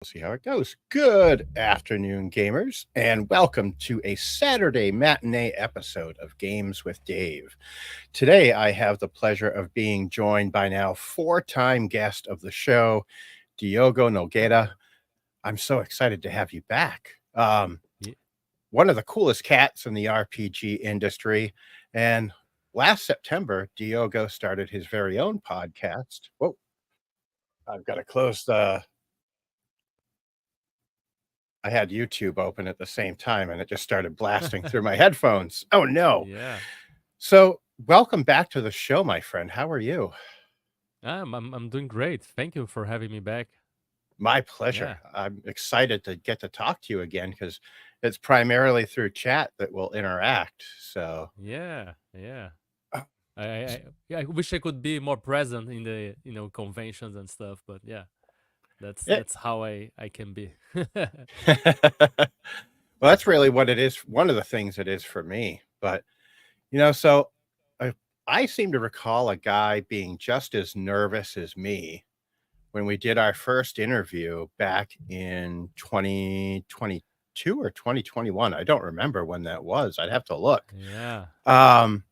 We'll see how it goes. Good afternoon, gamers, and welcome to a Saturday matinee episode of Games with Dave. Today, I have the pleasure of being joined by now four-time guest of the show, Diogo Nogueira. I'm so excited to have you back. Ye- One of the coolest cats in the RPG industry, and last September, Diogo started his very own podcast. Whoa, I've got to close the I had YouTube open at the same time and it just started blasting through my headphones. Oh no. Yeah, So, welcome back to the show, my friend. How are you? I'm doing great. Thank you for having me back. My pleasure. Yeah, I'm excited to get to talk to you again because it's primarily through chat that we'll interact. So, yeah. uh, I wish I could be more present in the conventions and stuff, but yeah, that's it, that's how I can be. well, that's really what it is. One of the things it is for me. But, so I, I seem to recall a guy being just as nervous as me when we did our first interview back in 2022 or 2021. I don't remember when that was. I'd have to look. Yeah, Um,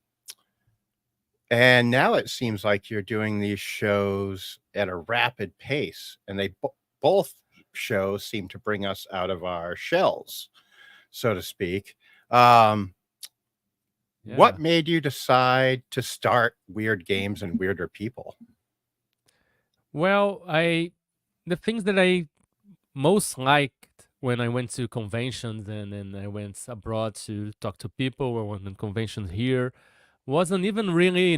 and now it seems like you're doing these shows at a rapid pace, and both shows seem to bring us out of our shells, so to speak. Um, what yeah. made you decide to start Weird Games and Weirder People? Well, I the things that I most liked when I went to conventions and I went abroad to talk to people or went to conventions here wasn't even really,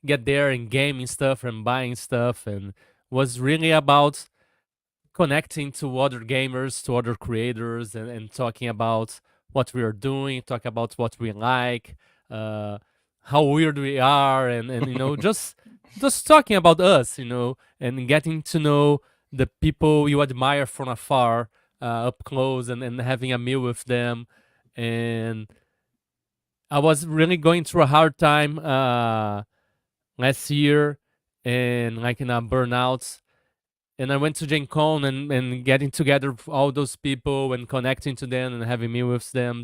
get there and gaming stuff and buying stuff, and was really about connecting to other gamers, to other creators, and talking about what we are doing, talk about what we like, uh, how weird we are, and just talking about us, and getting to know the people you admire from afar, up close, and having a meal with them. And I was really going through a hard time last year, and like in a burnout. And I went to Gen Con and getting together with all those people and connecting to them and having me with them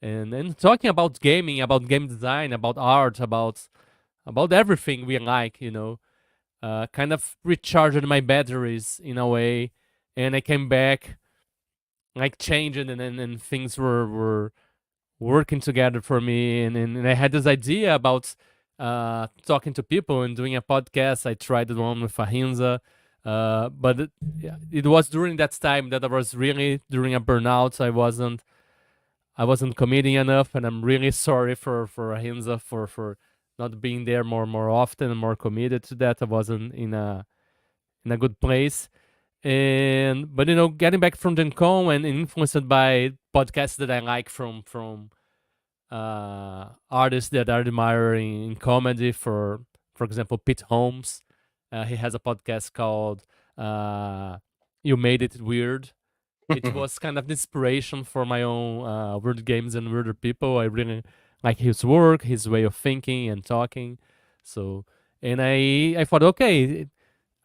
and talking about gaming, about game design, about art, about everything we like, kind of recharged my batteries in a way. And I came back like changing and things were working together for me, and I had this idea about talking to people and doing a podcast. I tried the one with Fahinza, but yeah, it was during that time that I was really during a burnout. I wasn't committing enough, and I'm really sorry for Fahinza for not being there more often and more committed to that. I wasn't in a good place. And but getting back from Gen Con and influenced by podcasts that I like from artists that I admire in comedy. For example, Pete Holmes. He has a podcast called "You Made It Weird." It was kind of the inspiration for my own weird games and weirder people. I really like his work, his way of thinking and talking. So, and I thought, okay,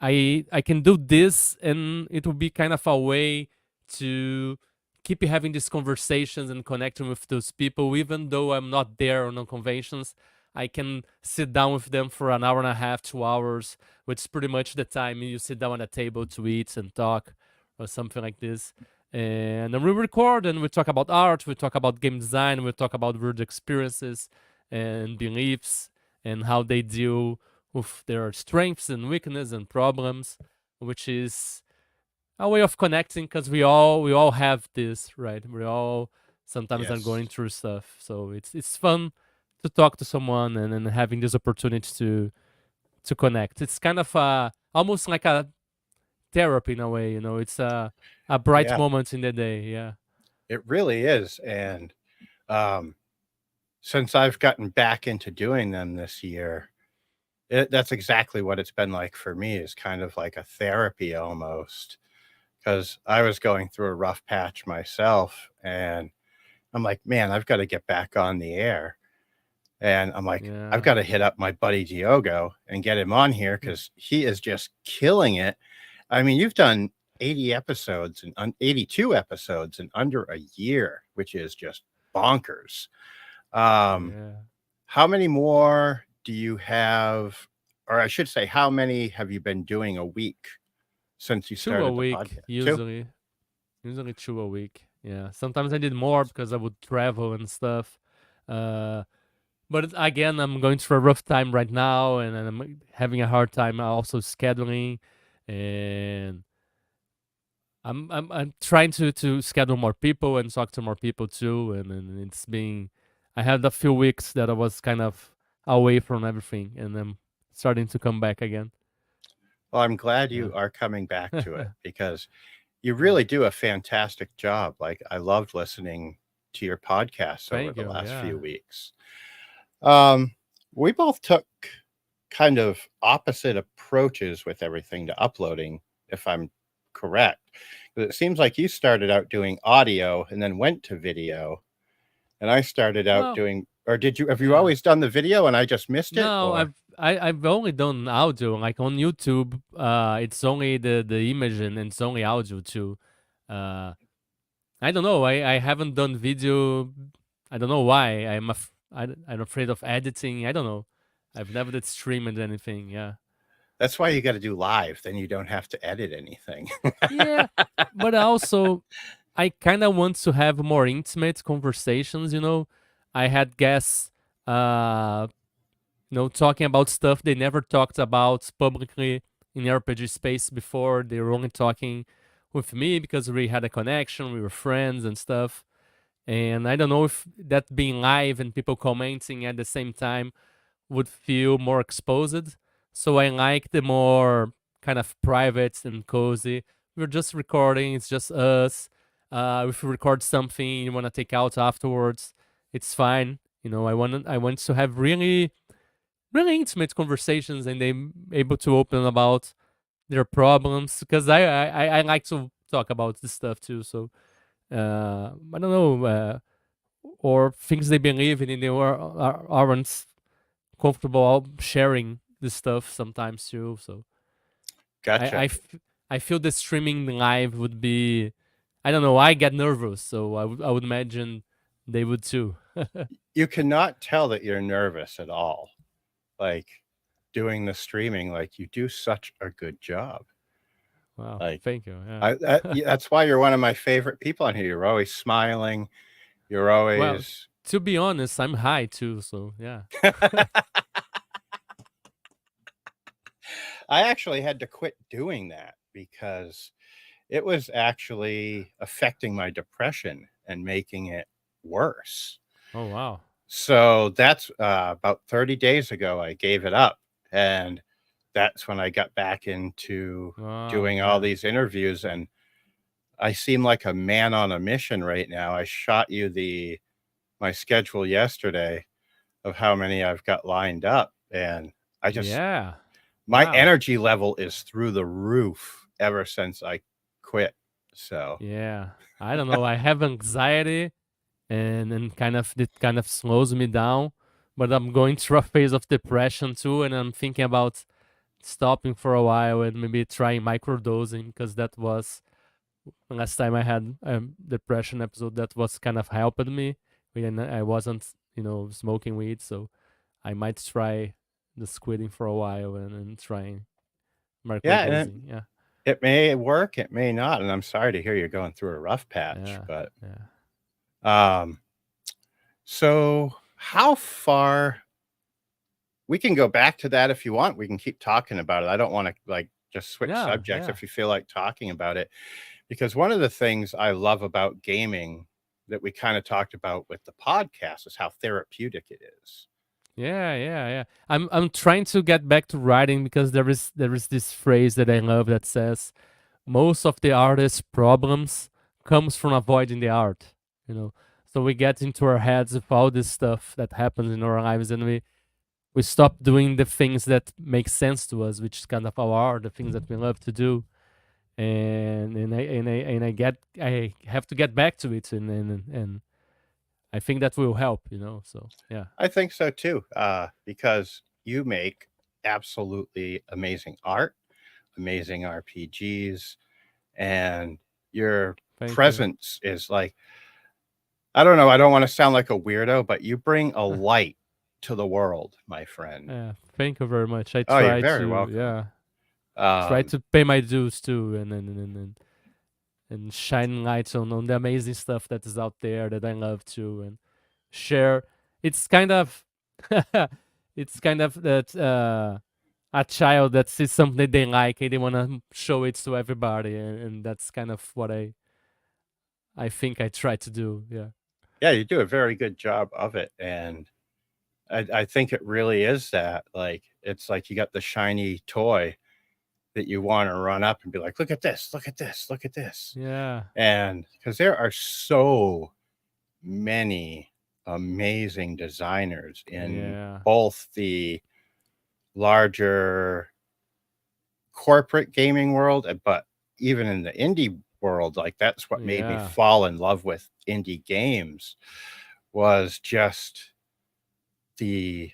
I can do this, and it will be kind of a way to keep having these conversations and connecting with those people, even though I'm not there on the conventions. I can sit down with them for an hour and a half, 2 hours, which is pretty much the time you sit down at a table to eat and talk or something like this. And then we record and we talk about art, we talk about game design, we talk about weird experiences and beliefs and how they deal with their strengths and weaknesses and problems, which is a way of connecting because we all have this, right? We all sometimes are Yes. going through stuff, so it's fun to talk to someone and having this opportunity to connect. It's kind of almost like a therapy in a way, It's a bright Yeah, moment in the day. Yeah, it really is. And um, since I've gotten back into doing them this year, that's exactly what it's been like for me, is kind of like a therapy almost. Because I was going through a rough patch myself, and I'm like, "Man, I've gotta get back on the air." And I'm like, "I've yeah, gotta hit up my buddy Diogo and get him on here because he is just killing it." I mean, you've done 80 episodes and 82 episodes in under a year, which is just bonkers. Um, Yeah. how many more do you have, or I should say, how many have you been doing a week since you Two a started the week, podcast? Two? usually. Usually two a week. Yeah. Sometimes I did more because I would travel and stuff. Uh, again, I'm going through a rough time right now, and I'm having a hard time also scheduling. And I'm trying to schedule more people and talk to more people too. And it's been, I had a few weeks that I was kind of away from everything, and I'm starting to come back again. Well, I'm glad Yeah. you are coming back to it because you Yeah. really do a fantastic job. Like, I loved listening to your podcasts over Thank the you. last Yeah. few weeks. Um, we both took kind of opposite approaches with everything to uploading, if I'm correct. 'Cause it seems like you started out doing audio and then went to video, and I started out Well, doing, or did you, have you yeah. always done the video and I just missed it, No, or I've only done audio. Like on YouTube, it's only the image and it's only audio too. Uh, I don't know. I haven't done video. I don't know why. I'm afraid of editing. I don't know. I've never did streamed anything. Yeah. that's why you got to do live, then you don't have to edit anything. Yeah, but also I kind of want to have more intimate conversations. I had guests, uh, talking about stuff they never talked about publicly in the RPG space before. They were only talking with me because we had a connection, we were friends and stuff. And I don't know if that being live and people commenting at the same time would feel more exposed. So I like the more kind of private and cozy. We're just recording, it's just us. If we record something you want to take out afterwards, it's fine. I want to have really, really intimate conversations and they able to open about their problems because I like to talk about this stuff too. So I don't know, or things they believe in and they aren't comfortable sharing this stuff sometimes too. So I I, Gotcha. f- I feel the streaming live would be, I don't know, I get nervous, so I would imagine they would too. You cannot tell that you're nervous at all, like, doing the streaming, like, you do such a good job. Wow, Like, thank you. I that Yeah. yeah, that's why you're one of my favorite people on here. You're always smiling, you're Well, always to be honest, I'm high too, so yeah. I actually had to quit doing that because it was actually affecting my depression and making it worse. Oh wow. So that's, about 30 days ago, I gave it up, and that's when I got back into Wow, doing all yeah. these interviews, and I seem like a man on a mission right now. I shot you the my schedule yesterday of how many I've got lined up, and I just Yeah. my Wow. energy level is through the roof ever since I quit. So, Yeah. I don't know. I have anxiety and kind of it kind of slows me down. But I'm going through a phase of depression too, and I'm thinking about stopping for a while and maybe trying microdosing because that was last time I had a depression episode that was kind of helping me when I wasn't smoking weed. So I might try just quitting for a while and trying yeah, and microdosing. Yeah, it may work, it may not, and I'm sorry to hear you're going through a rough patch, yeah, but, yeah, um, so how far we can go back to that if you want, we can keep talking about it. I don't wanna, like, just switch yeah, subjects yeah. if you feel like talking about it, because one of the things I love about gaming that we kinda talked about with the podcast is how therapeutic it is. Yeah, yeah, yeah. I'm trying to get back to writing because there is this phrase that I love that says most of the artist's problems comes from avoiding the art. You know, so we get into our heads with all this stuff that happens in our lives, and we stop doing the things that make sense to us, which is kind of our art, the things that we love to do. And I have to get back to it, and I think that will help. So yeah. I think so too, because you make absolutely amazing art, amazing RPGs, and your Thank you. presence is like, I don't know, I don't wanna sound like a weirdo, but you bring a light to the world, my friend. Yeah, thank you very much. I Oh, you're try very to, welcome. yeah, try Um, to pay my dues too, and shine lights on the amazing stuff that is out there that I love to and share. It's kind of, it's kind of that a child that sees something they like and they want to show it to everybody, and that's kind of what I think I try to do. Yeah. yeah, you do a very good job of it, and I think it really is that, like, it's like you got the shiny toy that you wanna run up and be like, "Look at this, look at this, look at this." Yeah. And because there are so many amazing designers in Yeah. both the larger corporate gaming world, but even in the indie world, like, that's what made me Yeah. fall in love with indie games was just the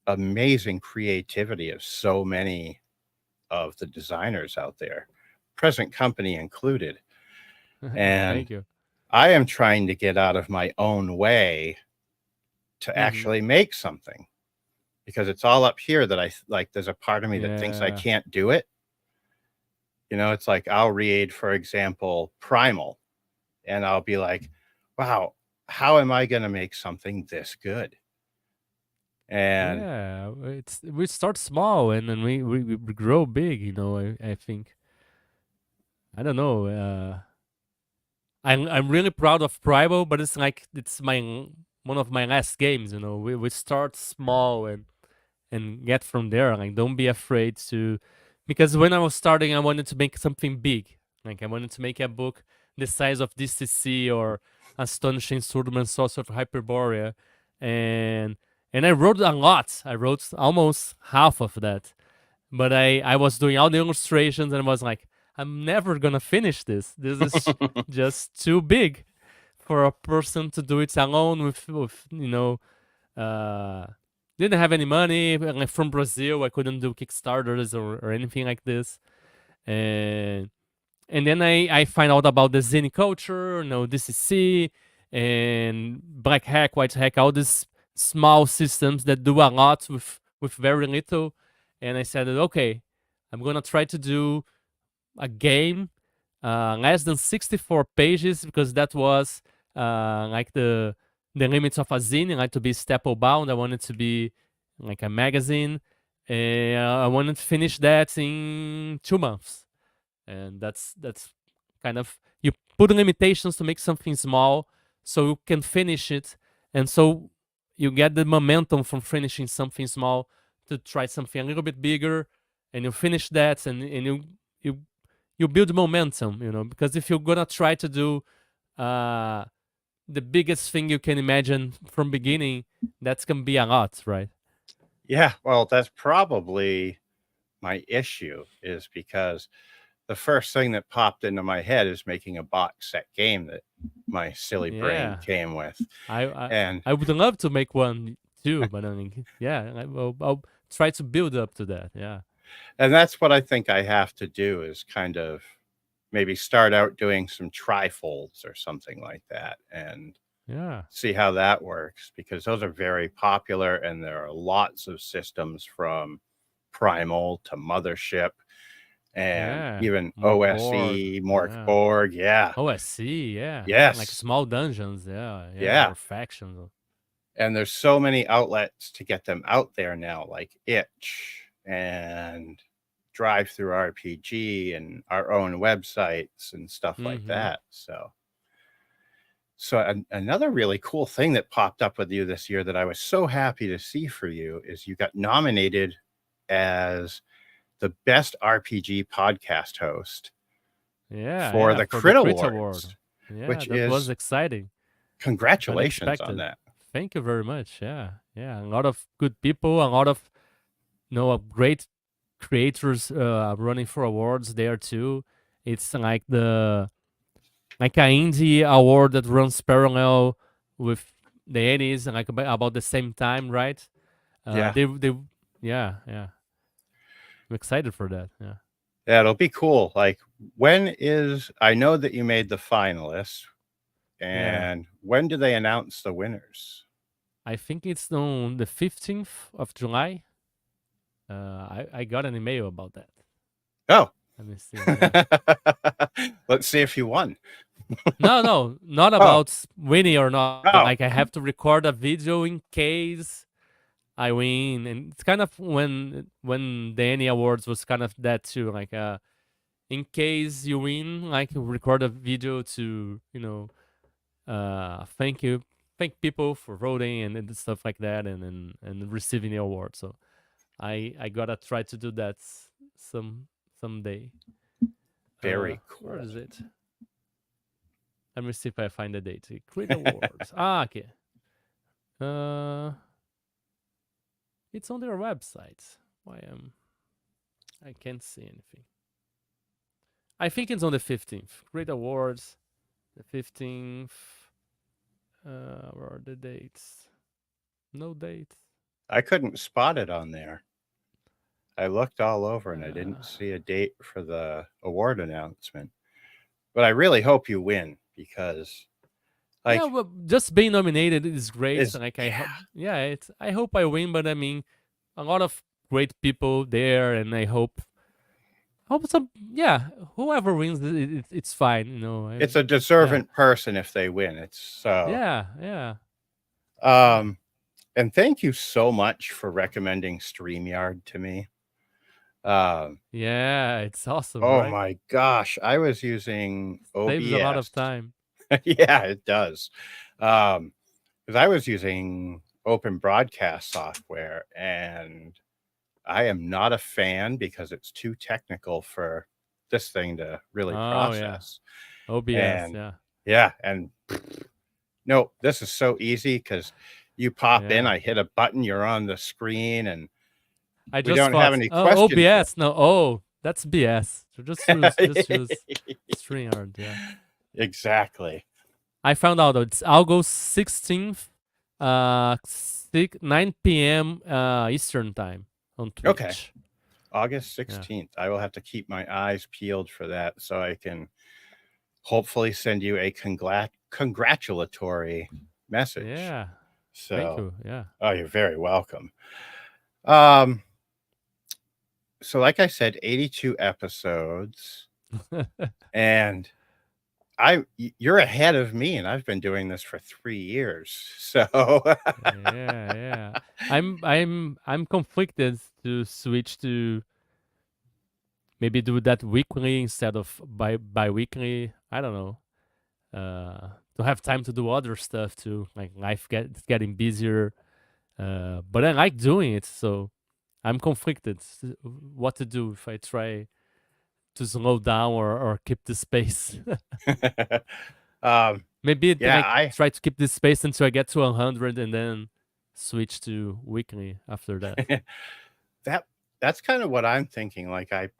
amazing creativity of so many of the designers out there, present company included. Thank And you. I am trying to get out of my own way to Hmm. actually make something because it's all up here that like, there's a part of me that thinks I Yeah. can't do it. You know, it's like I'll read, for example, Primal, and I'll be like, wow, how am I going to make something this good? And Yeah, it's we start small and then we grow big. I think I don't know. I'm really proud of Primal, but it's like it's one of my last games. We start small and get from there. Like, don't be afraid to, because when I was starting, I wanted to make something big. Like, I wanted to make a book the size of DCC or Astonishing Swordman Source of Hyperborea, and I wrote a lot. I wrote almost half of that, but I was doing all the illustrations and I was like, I'm never gonna finish this. This is just too big for a person to do it alone with uh didn't have any money. Like, from Brazil, I couldn't do Kickstarters or anything like this. And then I find out about the Zine culture, DCC and Black Hack, White Hack, all these small systems that do a lot with very little. And I said, okay, I'm gonna try to do a game less than 64 pages because that was like the limits of a zine. I like to be staple bound. I wanted to be like a magazine, and I wanted to finish that in 2 months. And that's kind of, you put limitations to make something small so you can finish it, and so you get the momentum from finishing something small to try something a little bit bigger, and you finish that, and you you build momentum, because if you're gonna try to do uh the biggest thing you can imagine from beginning, that's gonna be a lot, right? yeah, well, that's probably my issue is because the first thing that popped into my head is making a box set game that my silly brain Yeah, came with. I I, And I would love to make one too, but I mean, yeah, I'll try to build up to that. Yeah, that's what I think I have to do is kind of maybe start out doing some trifolds or something like that and yeah, see how that works because those are very popular and there are lots of systems from Primal to Mothership and yeah. even More board. OSE, Mork Yeah. Borg. Yeah. Oh, I see. Yeah, like Yes. small dungeons. Yeah, yeah, Yeah. or factions. And there's so many outlets to get them out there now, like Itch and Drive Through RPG and our own websites and stuff like Mm-hmm. that. So another really cool thing that popped up with you this year that I was so happy to see for you is you got nominated as the best RPG podcast host Yeah, for yeah, the for the Crit Crit Award. Awards, Yeah, which that was is exciting. congratulations on Unexpected. that. Thank you very much. Yeah, yeah, a lot of good people, a lot of great creators running for awards there too. It's like a indie award that runs parallel with the 80s and like about the same time, right? Yeah. They yeah, yeah. I'm excited for that. Yeah. Yeah, it'll be cool. Like, when is I know that you made the finalists, Yeah. and when do they announce the winners? I think it's on the 15th of July. I got an email about that. Oh. Let me see. Yeah. Let's see if you won. No, no, not Oh. about winning or not. Oh. Like I have to record a video in case I win, and it's kind of when the Annie Awards was kind of that too. Like in case you win, like record a video to thank you, thank people for voting and stuff like that, and receiving the award. So I gotta try to do that someday. Very Where cool. is it? Let me see if I find the date. Create awards. Okay. Uh, it's on their website. Why I can't see anything. I think it's on the 15th. Create awards. The 15th. Where are the dates? No dates. I couldn't spot it on there. I looked all over and I Uh, didn't see a date for the award announcement. But I really hope you win because, yeah, like, well, just being nominated is great. is Like I yeah, hope, yeah, it's. I hope I win, but I mean, a lot of great people there, and I hope some, yeah, whoever wins, it's fine. it's a Yeah, deserving person if they win. It's so. yeah, yeah, yeah, Um, and thank you so much for recommending StreamYard to me. Um, yeah. It's awesome, oh right? my gosh, I was using Saves a lot of OBS. time. Yeah, it does. Because I was using open broadcast software, and I am not a fan because it's too technical for this thing to really Oh yeah, process. OBS. And Yeah, yeah, and no, this is so easy because you pop in, yeah. I hit a button, you're on the screen, and I we just don't have thought, any oh, questions yet. OBS. No, oh, that's BS. So just use StreamYard. Yeah. Exactly. I found out it's August 16th, 9 p.m. Eastern time on Okay. Twitch. August Yeah. 16th. I will have to keep my eyes peeled for that so I can hopefully send you a congratulatory message. Yeah. Thank So, you. Yeah. oh, you're very welcome. Um, so like I said, 82 episodes, and you're ahead of me, and I've been doing this for 3 years. So, Yeah, yeah. I'm conflicted to switch to maybe do that weekly instead of bi-weekly. I don't know. To have time to do other stuff too. Like it's getting busier. But I like doing it, so I'm conflicted what to do if I try to slow down or keep the space. um, Maybe yeah, like try to keep this space until I get to 100 and then switch to weekly after that. that that's kind of what I'm thinking. Like I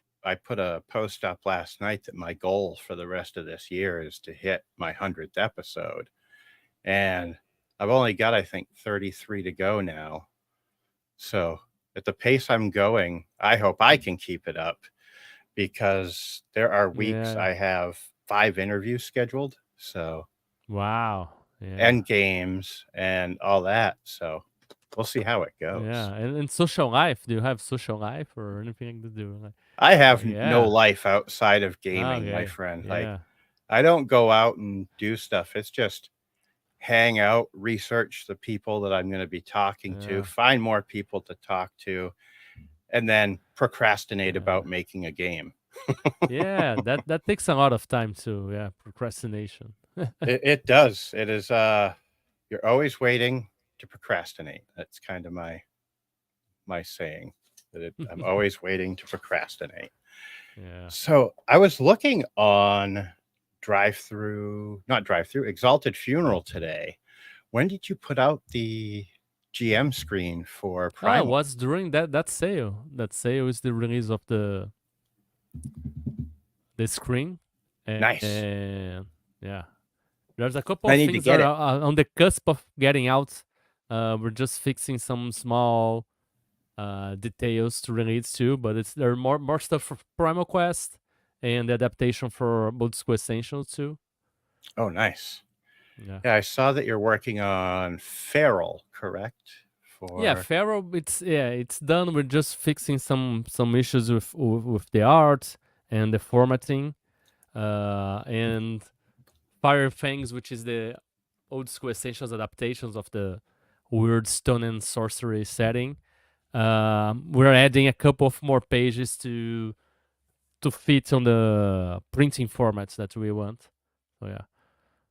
put a post up last night that my goal for the rest of this year is to hit my 100th episode. And I've only got, I think, 33 to go now. So at the pace I'm going, I hope I can keep it up because there are weeks Yeah. I have 5 interviews scheduled. So, Wow. Yeah. and games and all that. So we'll see how it Yeah. goes. And social life. Do you have social life or anything to do? I have no Yeah. life outside of gaming, my Okay. friend. Like, Yeah. I don't go out and do stuff. It's just hang out, research the people that I'm going to be talking to, Yeah. find more people to talk to, and then procrastinate Yeah. about making a game. Yeah. That takes a lot of time too. Yeah. Procrastination. It does. It is you're always waiting to procrastinate. That's kind of my saying that I'm always waiting to procrastinate. Yeah. So I was looking on drive through, not drive through, Exalted Funeral today. When did you put out the GM screen for Oh, it Primal? was during that sale. That sale is the release of the screen, Nice. and yeah, there's a couple I of need to things that get it. are on the cusp of getting out. We're just fixing some small. details to release too. But it's there are more stuff for Primal Quest and the adaptation for Old School Essentials too. Oh, nice. Yeah. Yeah, I saw that you're working on Feral, correct? Yeah, For Pharaoh. It's done. We're just fixing some issues with the art and the formatting, and Fire Fangs, which is the old school essentials adaptations of the weird stone and sorcery setting. We're adding a couple of more pages to fit on the printing formats that we want. So yeah.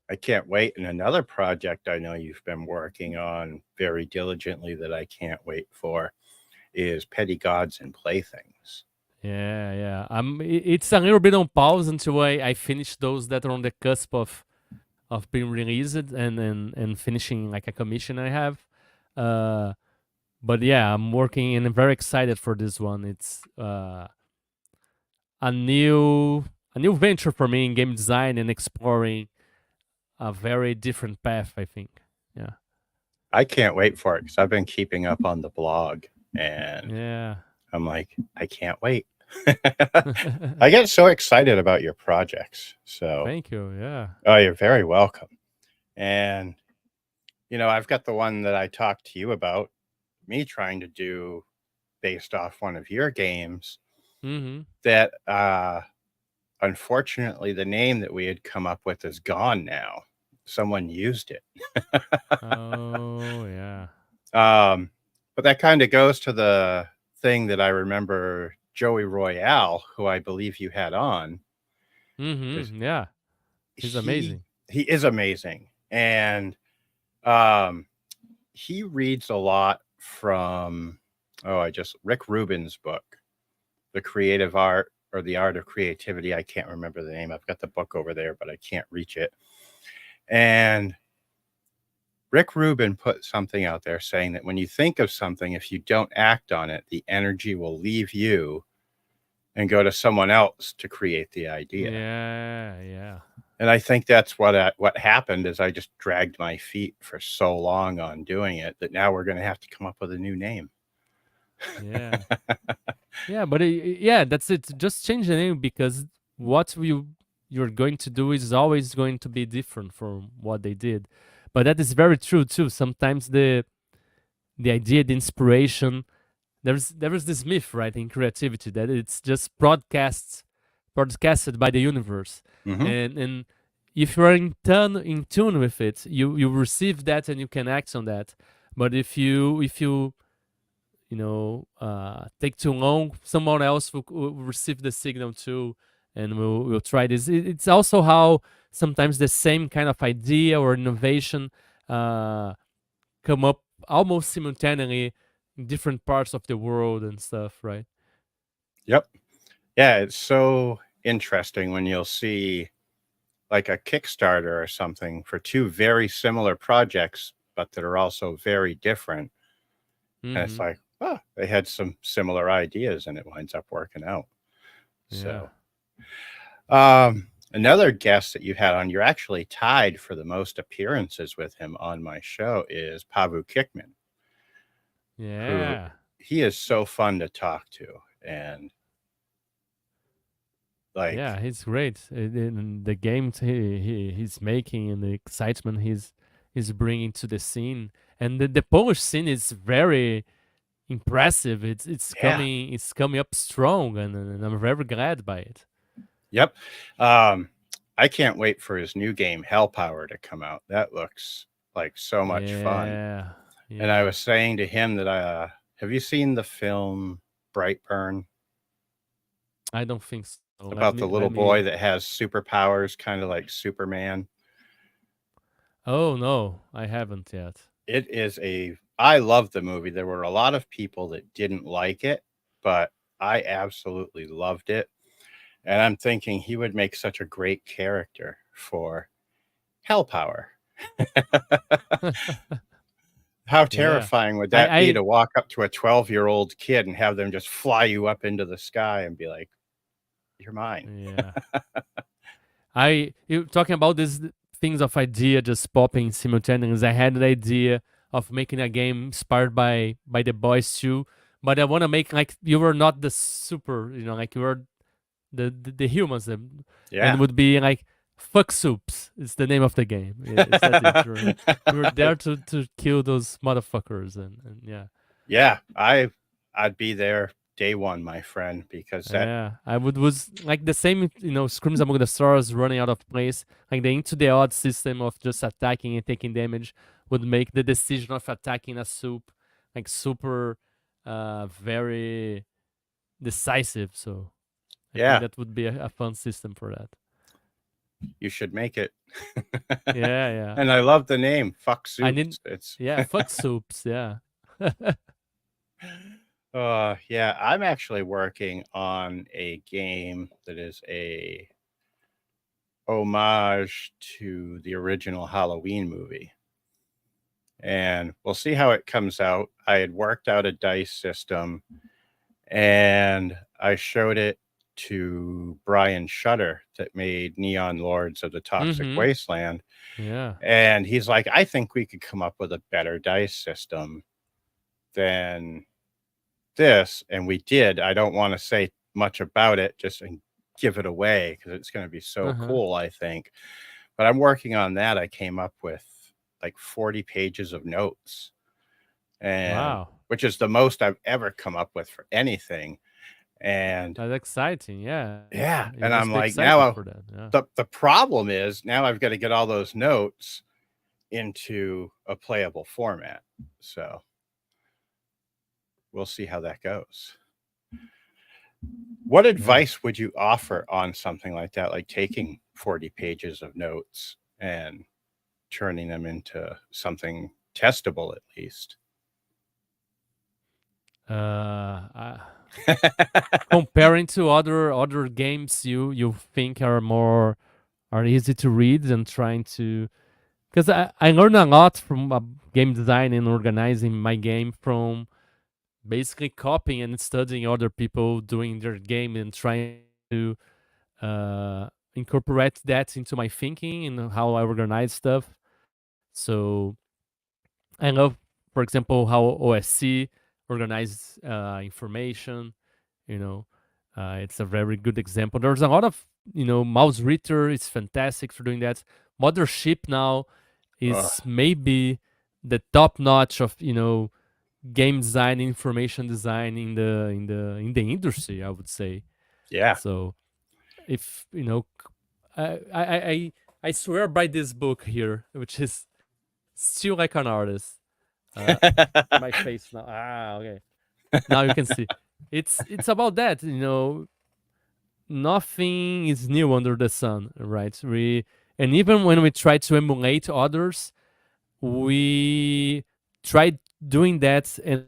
I can't wait. And another project I know you've been working on very diligently that I can't wait for is Petty Gods and Playthings. Yeah. It's a little bit on pause until I finish those that are on the cusp of being released and finishing like a commission I have. Uh, but yeah, I'm working and I'm very excited for this one. It's a new a new venture for me in game design and exploring a very different path. I think. Yeah. I can't wait for it because I've been keeping up on the blog and Yeah. I'm like, I can't wait. I get so excited about your projects. So, Thank you. Yeah. oh, you're very welcome. And, I've got the one that I talked to you about, me trying to do based off one of your games Mm-hmm. that, unfortunately, the name that we had come up with is gone now. Someone used it. Oh yeah. Um, but that kind of goes to the thing that I remember Joey Royale, who I believe you had on, is Mm-hmm. Yeah. He's he amazing. he is amazing. And um he reads a lot from Rick Rubin's book, The Creative Art or The Art of Creativity. I can't remember the name. I've got the book over there, but I can't reach it. And Rick Rubin put something out there saying that when you think of something, if you don't act on it, the energy will leave you and go to someone else to create the idea. Yeah. And I think that's what happened is I just dragged my feet for so long on doing it that now we're going to have to come up with a new name. Yeah. Yeah, but yeah, that's it. Just change the name because what you're going to do is always going to be different from what they did. But that is very true too. Sometimes the idea, the inspiration, there is this myth, right, in creativity that it's just broadcasted by the universe, Hmm. and if you're in tune with it, you receive that and you can act on that. But if you take too long, someone else will receive the signal too, and we'll try this. It's also how sometimes the same kind of idea or innovation uh, come up almost simultaneously in different parts of the world and stuff, right? Yep. Yeah, it's so interesting when you'll see like a Kickstarter or something for two very similar projects, but that are also very different. And it's Mm-hmm. like, oh, they had some similar ideas and it winds up working out. Yeah. So, another guest that you had on, you're actually tied for the most appearances with him on my show is Pavu Kickman, who Yeah. he is so fun to talk to. And Yeah, like, he's great. In the games he's making and the excitement he's bringing to the scene, and the Polish scene is very impressive. yeah, It's coming up strong, and I'm very glad by it. yep. Um, I can't wait for his new game, Hellpower, to come out. That looks like so much fun. Yeah, And I yeah. was saying to him that have you seen the film Brightburn I don't think so. Let about the me little let me. boy that has superpowers, kind of like Superman? Oh no, I haven't yet. I love the movie. There were a lot of people that didn't like it, but I absolutely loved it. And I'm thinking he would make such a great character for Hellpower. How Yeah, terrifying would I that be I to walk up to a 12-year-old kid and have them just fly you up into the sky and be like, "You're mine." yeah. You talking about these things of idea just popping simultaneously. I had an idea of making a game inspired by The Boys too, but I want to make like you were not the super, like you were the humans, and Yeah. would be like fuck soups. It's the name of the game. It's that you're there to kill those motherfuckers, and yeah. Yeah, I'd be there day one, my friend, because that Yeah, I would was like the same, screams among the stars running out of place. Like the into the odd system of just attacking and taking damage would make the decision of attacking a soup like super, very decisive. So I think yeah, that would be a fun system for that. you should make it. Yeah, yeah. And I love the name, Fuck I need, Soups. It's yeah, fuck soups. Yeah. yeah, I'm actually working on a game that is a homage to the original Halloween movie. And we'll see how it comes out. I had worked out a dice system and I showed it to Brian Shutter that made Neon Lords of the Toxic Mm-hmm. Wasteland. Yeah. And he's like, I think we could come up with a better dice system than this. And we did. I don't want to say much about it, just give it away because it's going to be so Uh-huh. cool, I think. But I'm working on that. I came up with like 40 pages of notes, and Wow. which is the most I've ever come up with for anything. And That's exciting. Yeah. yeah, You and must I'm be like, excited for that. Yeah. the problem is now I've got to get all those notes into a playable format. So we'll see how that goes. What Yeah. advice would you offer on something like that, like taking 40 pages of notes and turning them into something testable at least? Uh, comparing to other games you think are easy to read and trying to, because I learned a lot from game design and organizing my game from basically copying and studying other people doing their game and trying to incorporate that into my thinking and how I organize stuff. So I love, for example, how OSC organizes information. You know, it's a very good example. There's a lot of, Mouse Ritter is fantastic for doing that. Mothership now Ugh, is maybe the top notch of, game design, information design in the industry, I would say. yeah. So if I swear by this book here, which is still like an artist. Uh, my face now. Ah, okay. Now you can see. It's about that. Nothing is new under the sun, right? And even when we try to emulate others, we try doing that, and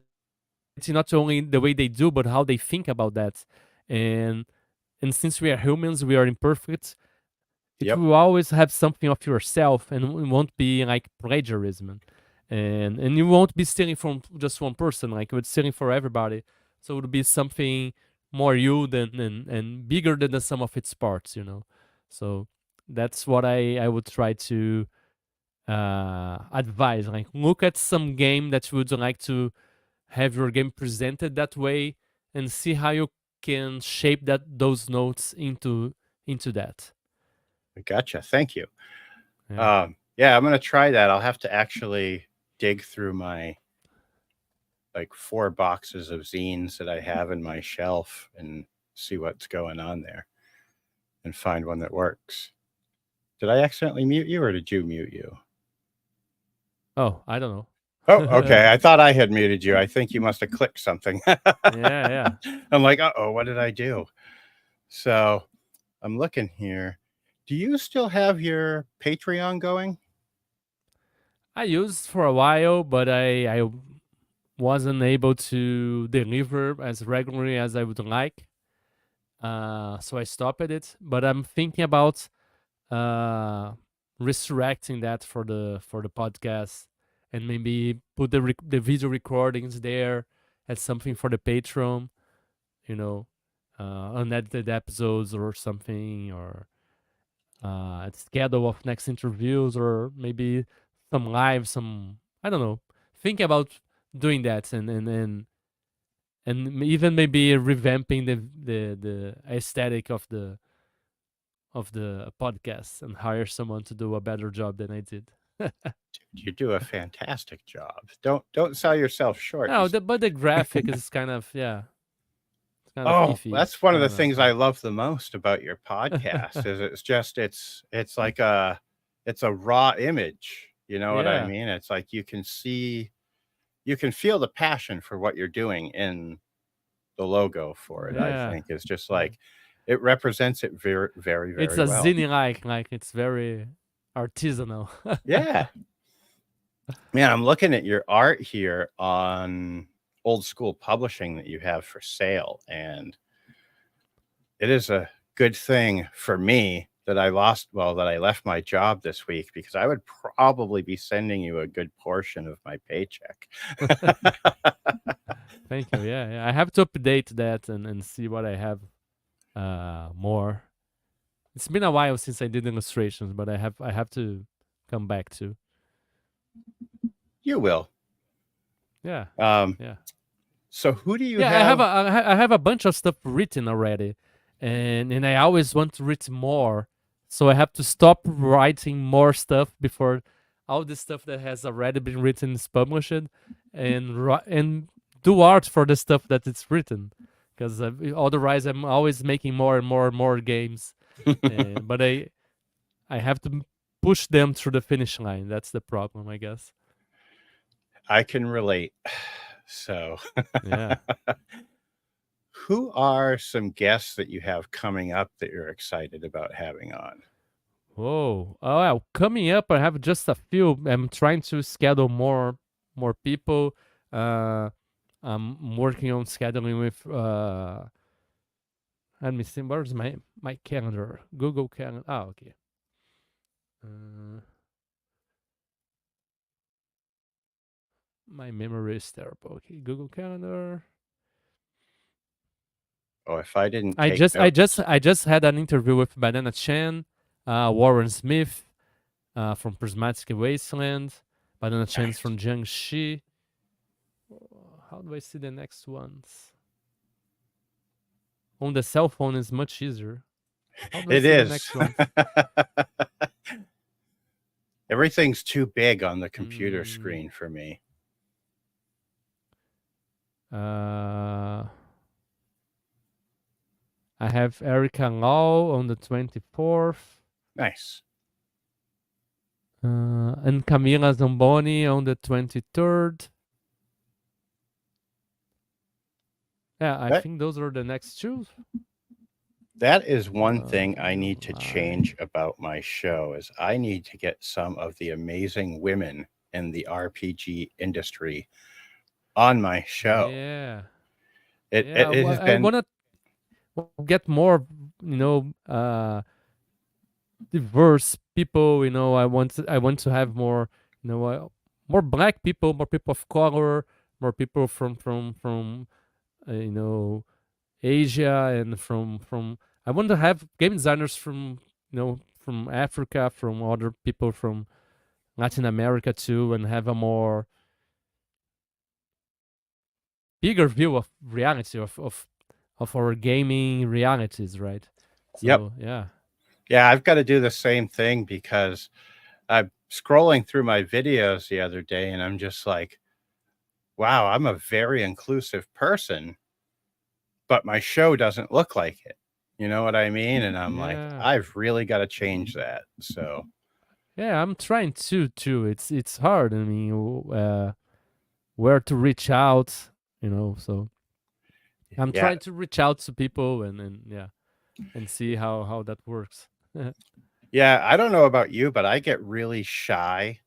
it's not only the way they do, but how they think about that. And and since we are humans, we are imperfect. It Yep. will always have something of yourself, and it won't be like plagiarism, and you won't be stealing from just one person. Like it's stealing for everybody, so it would be something more you than and bigger than the sum of its parts. So that's what I would try to advise. Like look at some game that you would like to have your game presented that way, and see how you can shape those notes into that. I gotcha. Thank you. Yeah. Yeah, I'm gonna try that. I'll have to actually dig through my like 4 boxes of zines that I have in my shelf and see what's going on there and find one that works. Did I accidentally mute you or did you mute you? Oh, I don't Oh, know. okay. I thought I had muted you. I think you must have clicked something. Yeah, yeah. I'm like, uh-oh, what did I do? So I'm looking here. Do you still have your Patreon going? I used for a while, but I wasn't able to deliver as regularly as I would like. So I stopped it. But I'm thinking about uh, resurrecting that for the podcast, and maybe put the video recordings there as something for the Patreon. You know, unedited episodes or something, or schedule of next interviews, or maybe some live, some, I don't know. Think about doing that, and and even maybe revamping the aesthetic of the podcast and hire someone to do a better job than I did. You do a fantastic job. Don't sell yourself short. No, but the graphic is kind of, yeah, it's kind of Oh, iffy. that's one I of the don't know. things I love the most about your podcast is it's like it's a raw image, you know what I Yeah, mean? It's like you can feel the passion for what you're doing in the logo for it, I yeah, think. It's just yeah. like it represents it very, very, It's very a well. zine like it's very artisanal. Yeah. Man, I'm looking at your art here on Old School Publishing that you have for sale, and it is a good thing for me that that I left my job this week because I would probably be sending you a good portion of my paycheck. Thank you. Yeah, yeah. I have to update that and see what I have more. It's been a while since I did illustrations, but I have to come back to. You will. Yeah. Um, Yeah. so who do you Yeah, I have have? I have a bunch of stuff written already, and I always want to write more, so I have to stop writing more stuff before all the stuff that has already been written is published, and do art for the stuff that it's written, because otherwise I'm always making more and more and more games, and but I have to push them through the finish line. That's the problem, I guess. I can relate. So, Yeah. who are some guests that you have coming up that you're excited about having on? Whoa. Oh, well, coming up, I have just a few. I'm trying to schedule more people. Uh, I'm working on scheduling with. Let me see. Where's my calendar? Google Calendar. Ah, okay. Uh, my memory is terrible. Okay, Google Calendar. Oh, if I didn't I take just I just notes. I just had an interview with Banana Chan, Warren Smith, from Prismatic Wasteland. Banana Chan's Nice. from Jiangxi. How do I see the next ones? On the cell phone is much easier. How do I It see the is. next ones? Everything's too big on the computer Mm, screen for me. uh, I have Erica Lau on the 24th, Nice. and Camila Zamboni on the 23rd. Yeah, I That think those are the next two. that is one thing I need to July. change about my show is I need to get some of the amazing women in the RPG industry on my show. Yeah, It yeah. it has I been wanna get more, you know, diverse people. I want to have more, more black people, more people of color, more people from you know, Asia, and from. I want to have game designers from, from Africa, from other people from Latin America too, and have a more bigger view of reality of our gaming realities, right? Yep. So yeah, Yeah, I've got to do the same thing because I'm scrolling through my videos the other day and I'm just like, wow, I'm a very inclusive person, but my show doesn't look like it. You know what I mean? And I'm like, yeah. I've really got to change that. So, Yeah, I'm trying to too. It's hard. I mean, where to reach out, So I'm yeah. trying to reach out to people and yeah, and see how that works. Yeah, I don't know about you, but I get really shy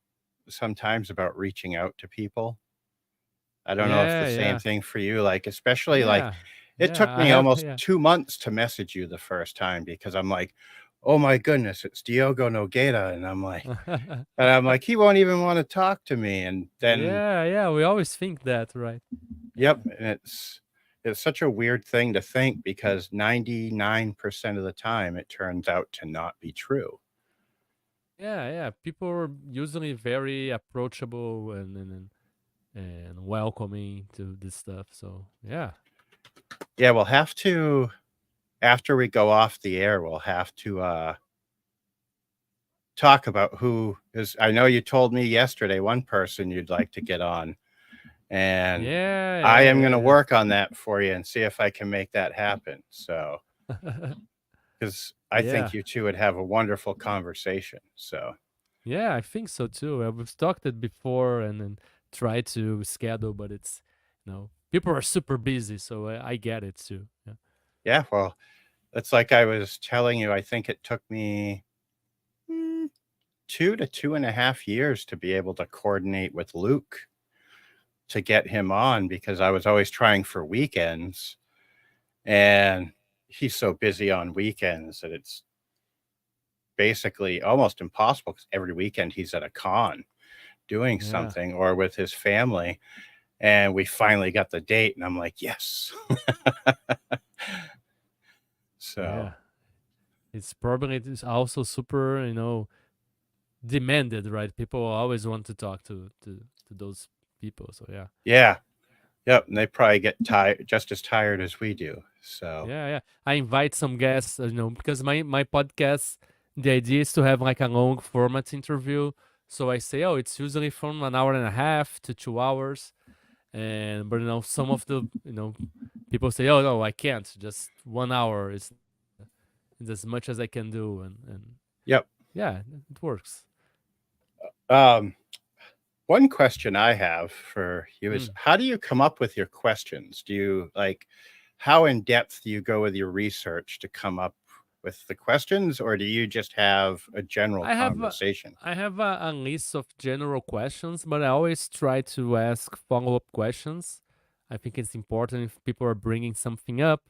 sometimes about reaching out to people. I don't know if the Yeah, same yeah, thing for you, like, especially, like, yeah, it yeah. took I me have almost yeah. 2 months to message you the first time because I'm like, "Oh my goodness, it's Diogo Nogueira," and I'm like, "He won't even wanna talk to me," and then Yeah, yeah. We always think that, right? yep, and it's such a weird thing to think because 99% of the time, it turns out to not be true. Yeah, yeah. People are usually very approachable and welcoming to this stuff. So yeah. Yeah, we'll have to after we go off the air, we'll have to, talk about who is I know you told me yesterday one person you'd like to get on, and Yeah, I am yeah, gonna yeah, work on that for you and see if I can make that happen, so yeah. because I think Yeah. you 2 would have a wonderful conversation, so Yeah, I think so too. We've talked it before and then tried to schedule, but it's, people are super busy, so I get it too. Yeah. yeah, well, it's like I was telling you, I think it took me, mm, 2 to 2.5 years to be able to coordinate with Luke to get him on because I was always trying for weekends, and he's so busy on weekends that it's basically almost impossible because every weekend he's at a con doing Yeah. something or with his family, and we finally got the date, and I'm like, "Yes." So, Yeah. It's also super, demanded, right? People always want to talk to those people. So yeah. yeah, yep, and they probably get tired just as tired as we do, so Yeah, yeah. I invite some guests, because my podcast, the idea is to have like a long format interview. So I say, oh, it's usually from an hour and a half to 2 hours. And but some of the people say, oh no, I can't. Just 1 hour is as much as I can do, and yep. yeah, it works. Um, one question I have for you is Mm. how do you come up with your questions? Do you like how in depth do you go with your research to come up with the questions, or do you just have a general I have a, conversation? I have a list of general questions, but I always try to ask follow up questions. I think it's important if people are bringing something up.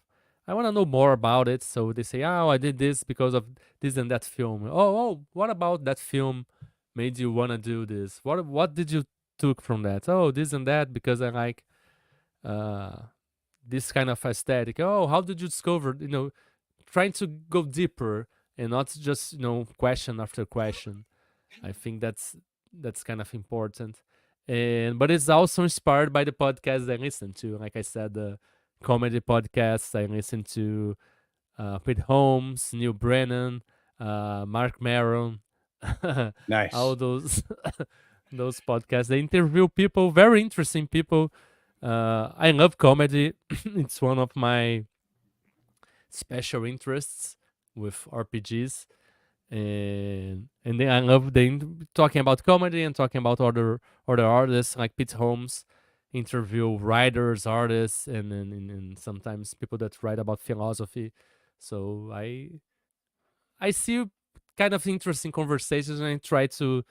I want to know more about it. So they say, "Oh, I did this because of this and that film." Oh, what about that film made you want to do this? What did you took from that? Oh, this and that because I like uh, this kind of aesthetic. Oh, how did you discover? Trying to go deeper and not just question after question. I think that's kind of important. And but it's also inspired by the podcasts I listen to. Like I said, the comedy podcasts I listen to, Pete Holmes, Neil Brennan, Mark Maron, all Nice. those those podcasts. They interview people, very interesting people. I love comedy. It's one of my special interests with RPGs, and then I love talking about comedy and talking about other artists like Pete Holmes, interview writers, artists, and sometimes people that write about philosophy. So I see kind of interesting conversations and I try to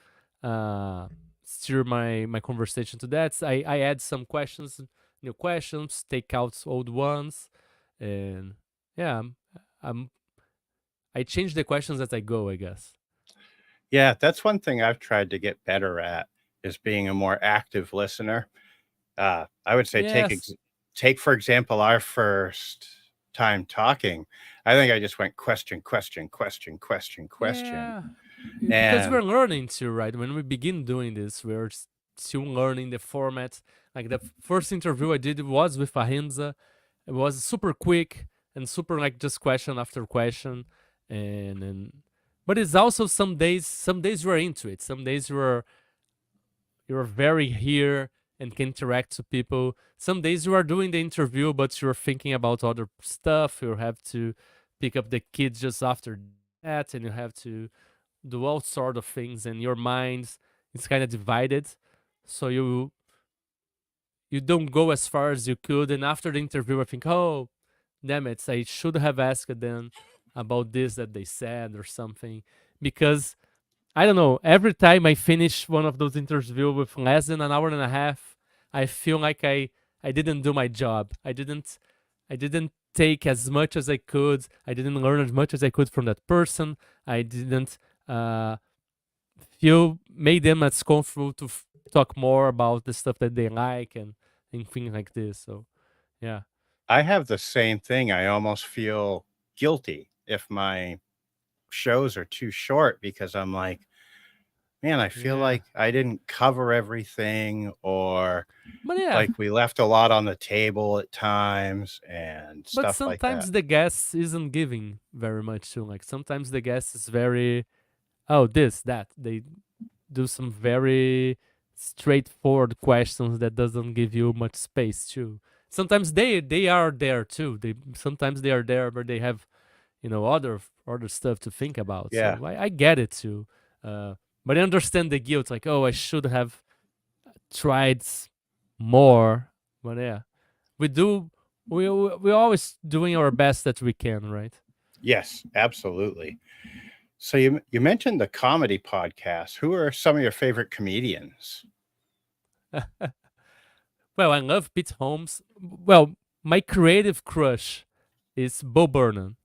uh, steer my conversation to that. I add some questions, new questions, take out old ones, and yeah, I'm I change the questions as I go, I guess. Yeah, that's one thing I've tried to get better at is being a more active listener. I would say Yes. take, for example, our first time talking. I think I just went question, question, question, question, question, Yeah. Because and we're learning too, right? When we begin doing this, we're still learning the format. Like the first interview I did was with Ahimsa. It was super quick and super like just question after question, and but it's also some days you're into it. Some days you're very here and can interact to people. Some days you are doing the interview, but you're thinking about other stuff. You have to pick up the kids just after that, and you have to do all sort of things, and your mind is kind of divided. So you don't go as far as you could. And after the interview, I think, oh, damn it, I should have asked them about this that they said or something, because I don't know. Every time I finish one of those interviews with less than an hour and a half, I feel like I didn't do my job. I didn't take as much as I could. I didn't learn as much as I could from that person. I didn't uh, feel made them as comfortable to talk more about the stuff that they like and things like this. So yeah, I have the same thing. I almost feel guilty if my shows are too short because I'm like, man, I feel Yeah. like I didn't cover everything, or But yeah, like we left a lot on the table at times and but stuff like that. sometimes the guest isn't giving very much too. Like sometimes the guest is very, oh, this, that. They do some very straightforward questions that doesn't give you much space too. Sometimes they are there too. They sometimes they are there, but they have, other stuff to think about. Yeah. So I get it too. Uh, but I understand the guilt. Like, oh, I should have tried more. But yeah, we do. We're always doing our best that we can, right? Yes, absolutely. So you mentioned the comedy podcast. Who are some of your favorite comedians? Well, I love Pete Holmes. Well, my creative crush is Bo Burnham.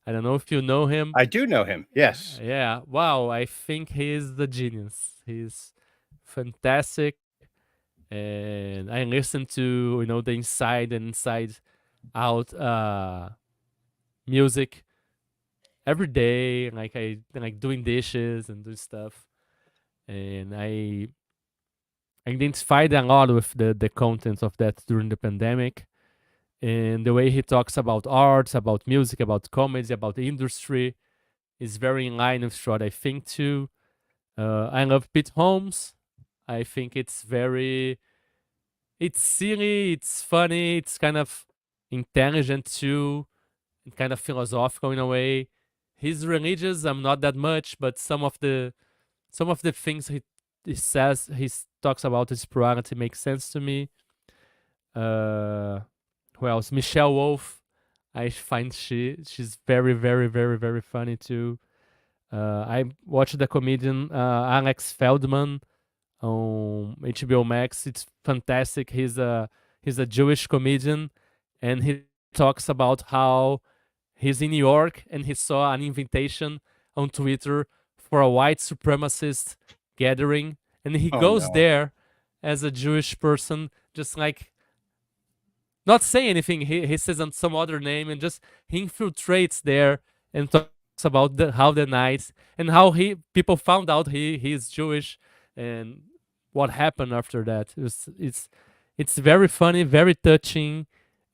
I don't know if you know him. I do know him. Yes. Yeah, wow, I think he is the genius. He's fantastic, and I listen to the inside and inside out music every day. Like I like doing dishes and do stuff, and I identified a lot with the content of that during the pandemic, and the way he talks about arts, about music, about comedy, about the industry is very in line with what I think too. I love Pete Holmes. I think it's silly, it's funny, it's kind of intelligent too, and kind of philosophical in a way. He's religious. I'm not that much, but some of the things he says, talks about his spirituality makes sense to me. Uh, who else? Michelle Wolf. I find she's very very very very funny too. I watched the comedian Alex Feldman on HBO Max. It's fantastic. He's a Jewish comedian, and he talks about how he's in New York and he saw an invitation on Twitter for a white supremacist gathering, and he Oh goes no. there as a Jewish person, just like not say anything. He says on some other name and just he infiltrates there and talks about how the night and how he people found out he is Jewish and what happened after that. It's very funny, very touching,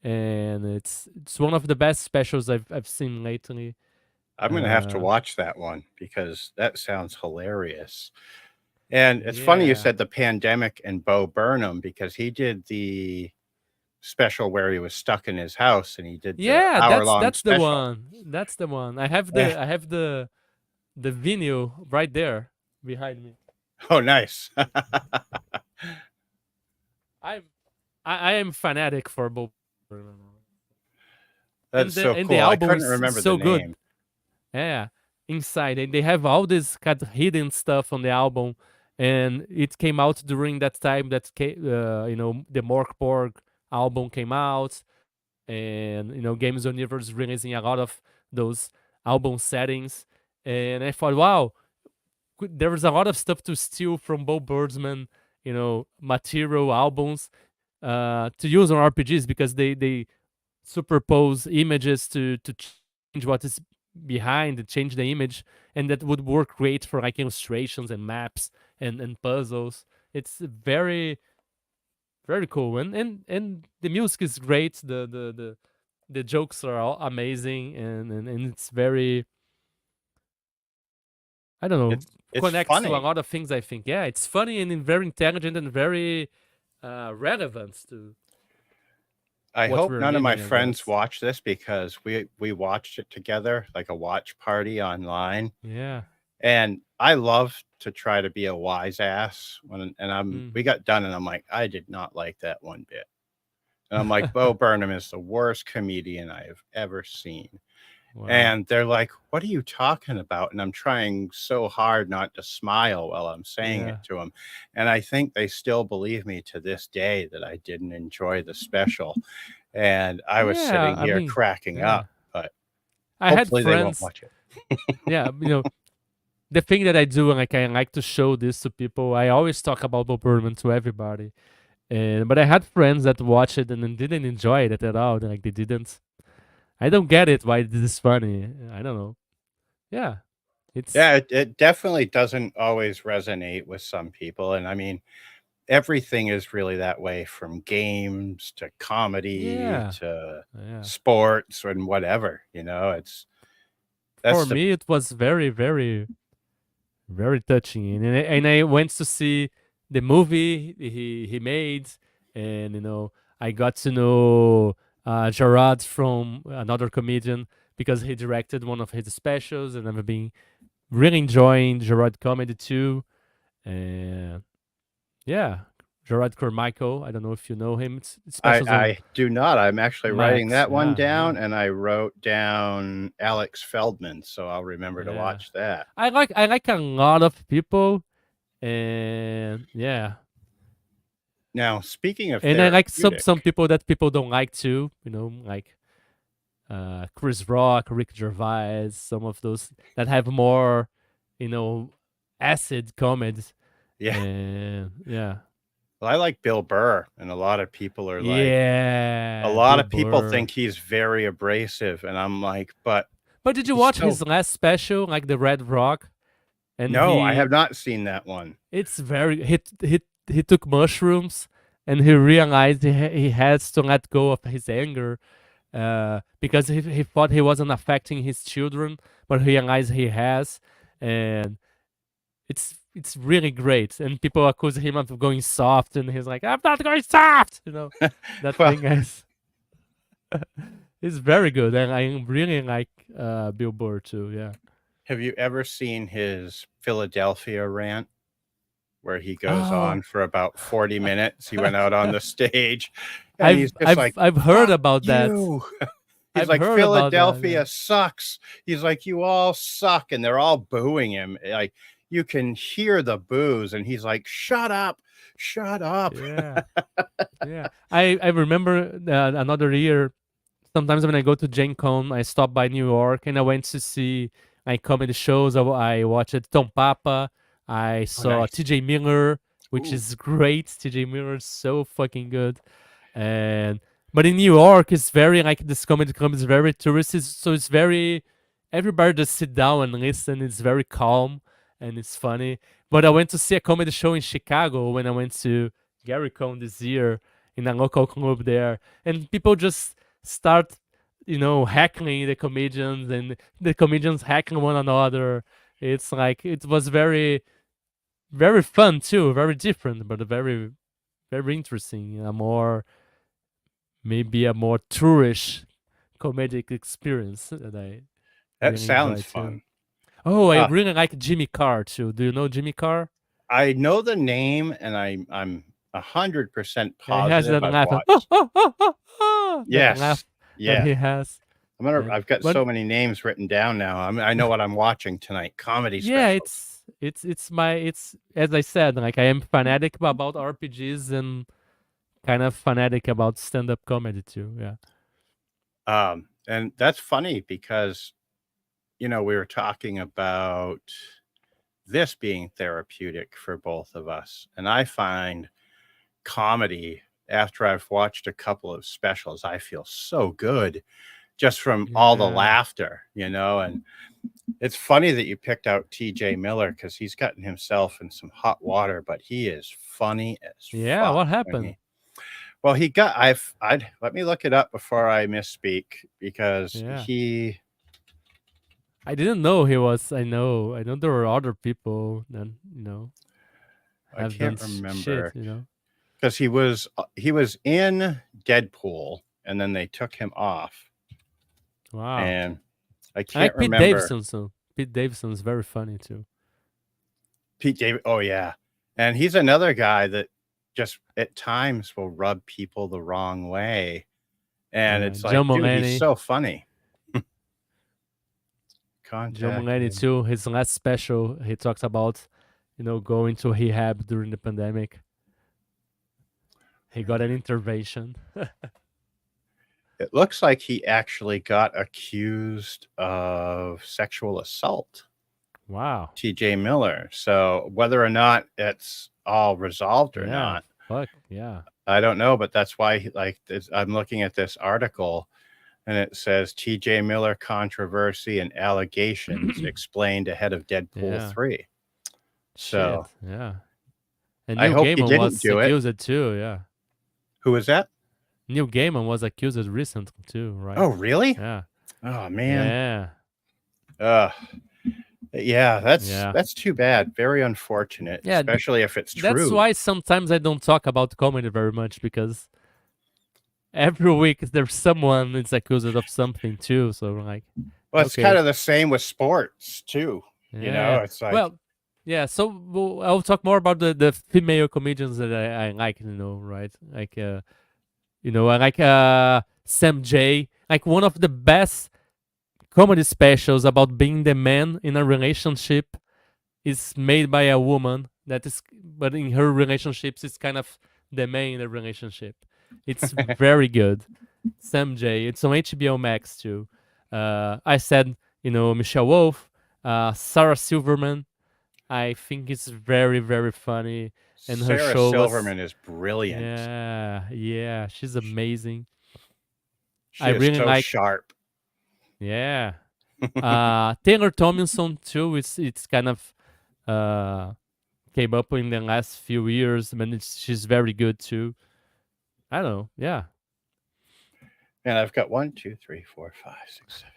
and it's one of the best specials I've seen lately. I'm gonna have to Uh, watch that one because that sounds hilarious. And it's funny you yeah, said the pandemic and Bo Burnham because he did the special where he was stuck in his hour-long and he did the yeah. That's hour-long that's the special. one. That's the one. I have Eh, the vinyl right there behind me. oh, nice. I'm I am fanatic for Bob. That's so And the cool. I album couldn't is remember the so good. name. Yeah, inside and they have all this kind of hidden stuff on the album, and it came out during that time that the Morkborg album came out, and Games Universe releasing a lot of those album settings, and I thought, wow, there was a lot of stuff to steal from Bo Birdman, material albums to use on RPGs because they superpose images to change what is behind, to change the image, and that would work great for like illustrations and maps and puzzles. It's very very cool, and the music is great. The jokes are all amazing, and it's very, I don't know, It's connects to a funny. lot of things. I think, yeah, it's funny and very intelligent and very relevant to I what hope we're none of my living, I friends guess. watch this because we watched it together, like a watch party online, Yeah. and I love to try to be a wise ass when and we Mm. got done and I'm like, "I did not like that one bit." And I'm like, "Bo Burnham is the worst comedian I have ever seen." Wow. And they're like, "What are you talking about?" And I'm trying so hard not to smile while I'm saying Yeah. it to them. And I think they still believe me to this day that I didn't enjoy the special. And I was Yeah, sitting I here mean, cracking yeah. up, but I had hopefully they won't friends. watch it. Yeah, the thing that I do, like I like to show this to people. I always talk about Bob Burnham to everybody, and but I had friends that watched it and then didn't enjoy it at all. Like they didn't. I don't get it. Why this is funny? I don't know. Yeah, It's Yeah, it definitely doesn't always resonate with some people, and I mean, everything is really that way from games to comedy yeah, to yeah. sports and whatever, you know, it's For that's the me, it was very, very, very touching, and I went to see the movie he made, and I got to know Gerard from another comedian because he directed one of his specials, and I've been really enjoying Gerard comedy too. And yeah, Gerard Carmichael. I don't know if you know him. It's specials on I do not, I'm actually writing Max. that one Yeah, yeah, down, and I wrote down Alex Feldman, so I'll remember to yeah. watch that. I like a lot of people, and yeah, Now, speaking of and I like some therapeutic, people that people don't like too. Like Chris Rock, Rick Gervais, some of those that have more, you know, acid comments, yeah, and yeah, well, I like Bill Burr, and a lot of people are like a yeah, lot Bill of people Burr. think he's very abrasive, and I'm like, "But But did you he's watch so." his last special, like the Red Rock? And No, I have not seen that one. it's very he took mushrooms, and he realized he has to let go of his anger, because he thought he wasn't affecting his children, but he realized he has, and it's really great. And people accuse him of going soft, and he's like, "I'm not going soft," that Well, thing, guys. It's very good, and I really like Bill Burr too. Yeah. have you ever seen his Philadelphia rant where he goes Oh, on for about 40 minutes? He went out on the stage, and I've he's just I've like, I've heard "Fuck about that. you." He's I've like, heard about that. Yeah. "Philadelphia sucks." He's like, "You all suck," and they're all booing him, like, you can hear the boos, and he's like, "Shut up, shut up." Yeah. Yeah. I remember another year. Sometimes when I go to Gen Con, I stop by New York, and I went to see like comedy shows. I watched Tom Papa. I Oh, saw nice. TJ Miller, which Ooh. is great. TJ Miller is so fucking good. And but in New York, it's very like this comedy club is very touristy, so it's very everybody just sit down and listen. It's very calm and it's funny. But I went to see a comedy show in Chicago when I went to Gary Cohn this year in a local club there, and people just start, heckling the comedians, and the comedians heckling one another. It's like it was very, very fun too, very different, but very, very interesting. Maybe a more tourish comedic experience that I That really enjoy sounds too. fun. Oh, I Uh, really like Jimmy Carr too. Do you know Jimmy Carr? I know the name, and I'm 100% Yeah, he has positive that I've laugh, watched. that laugh Yes, that yes. he has. I've got But so many names written down now. I know what I'm watching tonight, comedy yeah, specials. it's as I said, like I am fanatic about RPGs and kind of fanatic about stand up comedy too. Yeah. And that's funny because, we were talking about this being therapeutic for both of us, and I find comedy, after I've watched a couple of specials, I feel so good just from all the Yeah. laughter, and it's funny that you picked out TJ Miller because he's gotten himself in some hot water, but he is funny as Yeah. fuck What when happened? he well, he got I'd let me look it up before I misspeak because Yeah. he I didn't know he was. I know there were other people that I have done can't shit. remember because he was in Deadpool and then they took him off, Wow. and I I can't like Pete remember Davidson. So Pete Davidson is very funny too. Pete David. Oh yeah, and he's another guy that just at times will rub people the wrong way, and Yeah. it's like, dude, he's so funny. Joe Contact Mulaney him. too. His last special, he talks about, going to rehab during the pandemic. He got an intervention. It looks like he actually got accused of sexual assault, Wow. TJ Miller. So whether or not it's all resolved or Yeah. not, Fuck. Yeah. I don't know. But that's why, I'm looking at this article, and it says T.J. Miller controversy and allegations explained ahead of Deadpool Yeah. 3. Shit. So Yeah. And I Neil hope he Gaiman didn't was do it. accused too. Yeah. Who was that? Neil Gaiman was accused recently too, right? Oh, really? Yeah. Oh man. Yeah. Uh yeah, Yeah. that's too bad. Very unfortunate, Yeah. especially if it's That's true. why sometimes I don't talk about comedy very much because every week there's someone that's accused of something too. So like, Well, it's kind okay. of the same with sports too. Yeah. It's like, Well, yeah. So I'll talk more about the female comedians that I like, right? Like, I like Sam J. Like one of the best comedy specials about being the man in a relationship is made by a woman that is, but in her relationships, it's kind of the man in the relationship. It's very good. Sam J. It's on HBO Max too. I said, Michelle Wolf, Sarah Silverman. I think it's very, very funny, and her Sarah show was, Silverman is brilliant. yeah, yeah, she's amazing. I She is really so like, sharp. yeah. Taylor Tomlinson too. It's kind of uh came up in the last few years. I mean, she's very good too. I don't know. Yeah, And I've got one, two, three, four, five, six, seven.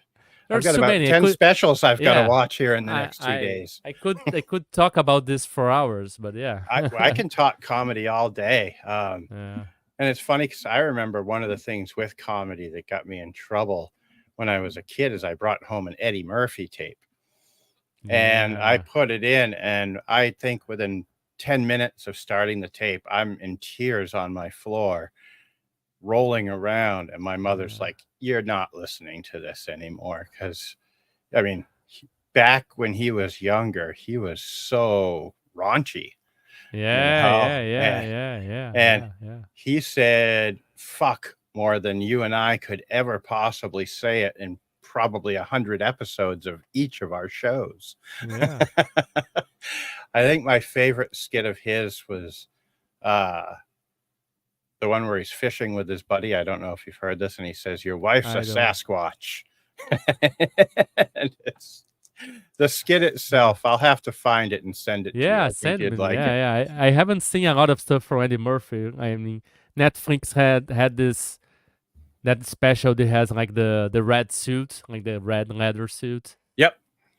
I've there's got too about many. I 10 could, specials I've got to yeah. watch here in the I next two I days. I could talk about this for hours, but yeah, I can talk comedy all day. yeah, And it's funny because I remember one of the things with comedy that got me in trouble when I was a kid is I brought home an Eddie Murphy tape and I yeah, put it in. And I think within 10 minutes of starting the tape, I'm in tears on my floor, rolling around. And my mother's yeah, like, "You're not listening to this anymore." Because, I mean, back when he was younger, he was so raunchy, yeah, yeah, yeah, and yeah, yeah, And yeah, yeah, he said fuck more than you and I could ever possibly say it in probably 100 episodes of each of our shows. yeah. I think my favorite skit of his was uh, the one where he's fishing with his buddy. I don't know if you've heard this, and he says, "Your wife's a I don't. Sasquatch." And it's the skit Yeah. itself. I'll have to find it and send it to you. Yeah, I think send you'd me. like Yeah, it. yeah. I haven't seen a lot of stuff from Eddie Murphy. I mean, Netflix had this that special that has like the red suit, like the red leather suit. Yep.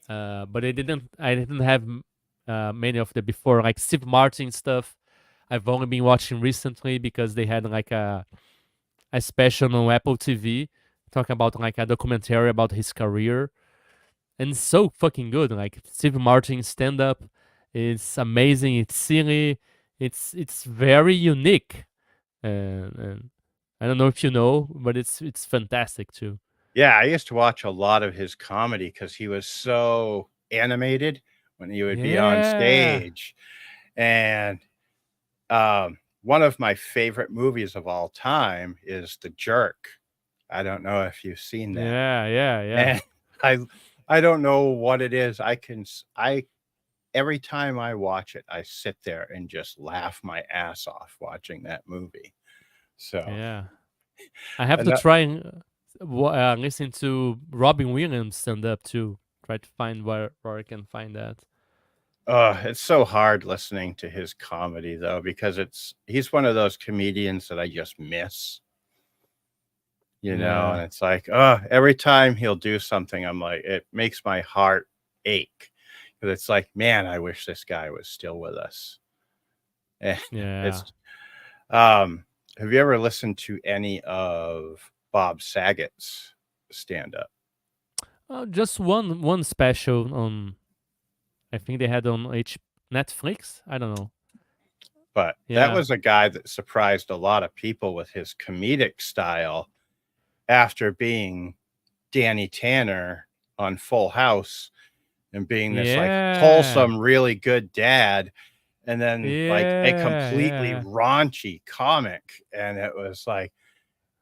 But I didn't have many of the before, like Steve Martin stuff. I've only been watching recently because they had like a special on Apple TV talking about like a documentary about his career, and it's so fucking good. Like Steve Martin stand up, it's amazing. It's silly. It's very unique, and I don't know if you know, but it's fantastic too. Yeah, I used to watch a lot of his comedy because he was so animated when he would be on Yeah, stage, and, one of my favorite movies of all time is The Jerk. I don't know if you've seen that, yeah, yeah, yeah, and I I don't know what it is, I can s I every time I watch it, I sit there and just laugh my ass off watching that movie, so, yeah. I have and to that try and listen to Robin Williams stand up too. Try to find where I can find that. It's so hard listening to his comedy though, because he's one of those comedians that I just miss, and Yeah, it's like, every time he'll do something, I'm like, it makes my heart ache. Because it's like, man, I wish this guy was still with us. And yeah. it's have you ever listened to any of Bob Saget's stand up? Just one special on. I think they had on Netflix. I don't know. But that Yeah, was a guy that surprised a lot of people with his comedic style after being Danny Tanner on Full House and being this like yeah, wholesome, really good dad, and then like a yeah, completely yeah. raunchy comic. And it was like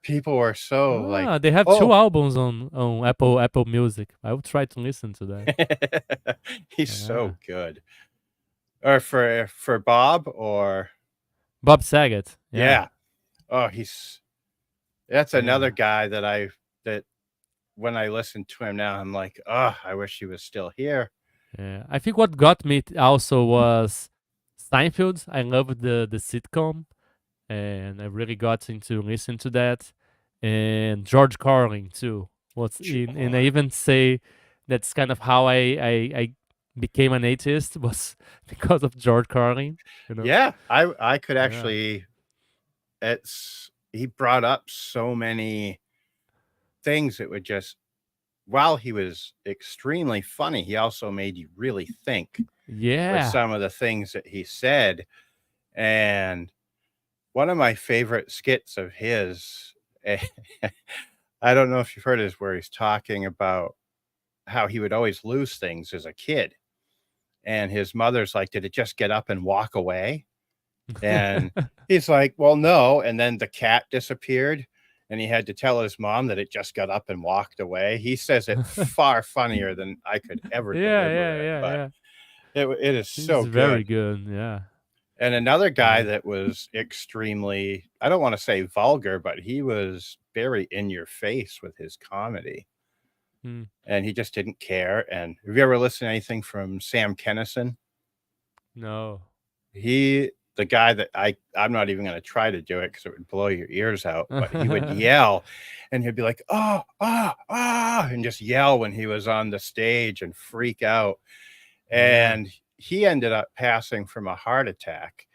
people were so like, Ah, they have two oh, albums on Apple Music. I will try to listen to that. he's Yeah, so good. Or for Bob, or Bob Saget. Yeah, yeah. Oh, he's that's another yeah, guy that I that when I listen to him now, I'm like, oh, I wish he was still here. Yeah, I think what got me also was Seinfeld. I loved the sitcom, and I really got into listen to that. And George Carlin too was in, and I even say that's kind of how I became an atheist was because of George Carlin. You know? Yeah, I could Yeah. actually. It's he brought up so many things that would just while he was extremely funny, he also made you really think with Yeah. some of the things that he said. And one of my favorite skits of his, I don't know if you've heard it, is where he's talking about how he would always lose things as a kid. And his mother's like, "Did it just get up and walk away?" And he's like, "Well, no." And then the cat disappeared, and he had to tell his mom that it just got up and walked away. He says it far funnier than I could ever Yeah, deliver yeah, it, yeah, but yeah. it is He's so very good. good. Yeah. And another guy Yeah. that was extremely, I don't wanna say vulgar, but he was very in your face with his comedy, Mm. and he just didn't care. And have you ever listened to anything from Sam Kinison? No. He the guy that I'm not even gonna try to do it because it would blow your ears out, but he would yell, and he'd be like, "Oh, ah, ah," and just yell when he was on the stage and freak out, Yeah. and he ended up passing from a heart attack.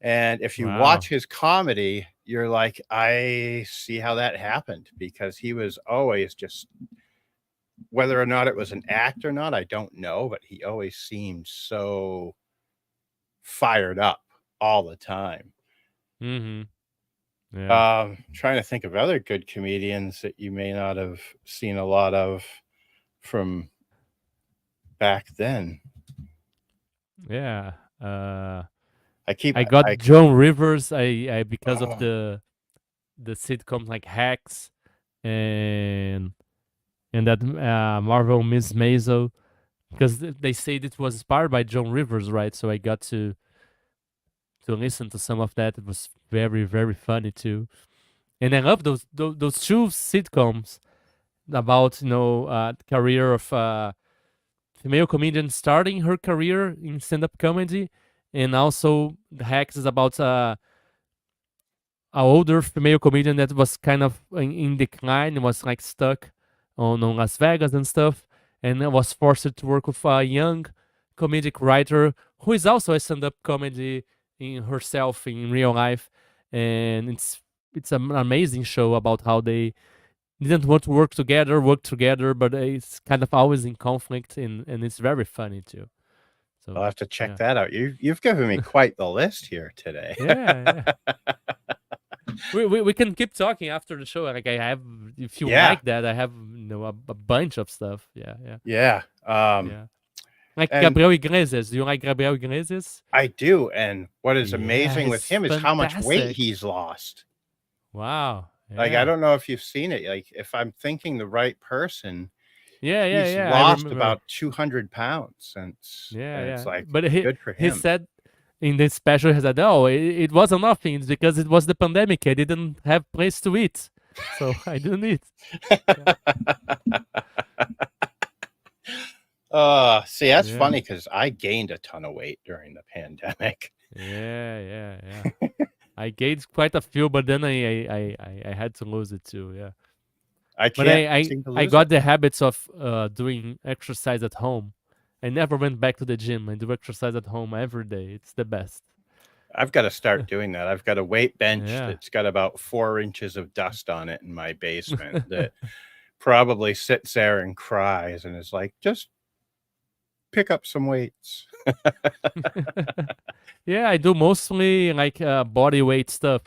And if you watch Wow. his comedy, you're like, "I see how that happened," because he was always just whether or not it was an act or not, I don't know, but he always seemed so fired up all the time. Mhm. Yeah. Trying to think of other good comedians that you may not have seen a lot of from back then. Yeah. Uh I keep I got I Joan Rivers. I because of oh, the sitcoms like Hacks and that Marvel Miss Maisel because they said it was inspired by Joan Rivers, right? So I got to listen to some of that. It was very very funny too, and I love those two sitcoms about career of female comedian starting her career in stand up comedy, and also the Hacks is about a older female comedian that was kind of in decline and was like stuck on Las Vegas and stuff, and was forced to work with a young comedic writer who is also a stand-up comedy in herself in real life, and it's an amazing show about how they didn't want to work together, but it's kind of always in conflict, and it's very funny too. I'll So have to check yeah, that out. You've given me quite the list here today. yeah, yeah. We can keep talking after the show. Like I have, if you Yeah, like that, I have a bunch of stuff. Yeah, yeah, yeah. yeah. Like And Gabriel Iglesias. Do you like Gabriel Iglesias? I do. And what is Yeah, amazing with he's him is how much weight fantastic. he's lost. Wow. Like, I Yeah. don't know if you've seen it. Like, if I'm thinking the right person, Yeah, yeah, he's yeah. I lost remember. about 200 pounds since, Yeah, and it's yeah. like But good for he him. said in this special, he said, "Oh, it wasn't nothing. It's because it was the pandemic. I didn't have place to eat, so I didn't eat." Yeah. See, that's Yeah. funny because I gained a ton of weight during the pandemic. Yeah, yeah, yeah. I gained quite a few, but then I had to lose it too. Yeah, I but can't seem to I lose it. got the habits of doing exercise at home. I never went back to the gym. I do exercise at home every day. It's the best. I've got to start doing that. I've got a weight bench Yeah. that's got about 4 inches of dust on it in my basement that probably sits there and cries and is like, just pick up some weights. Yeah, I do mostly like body weight stuff.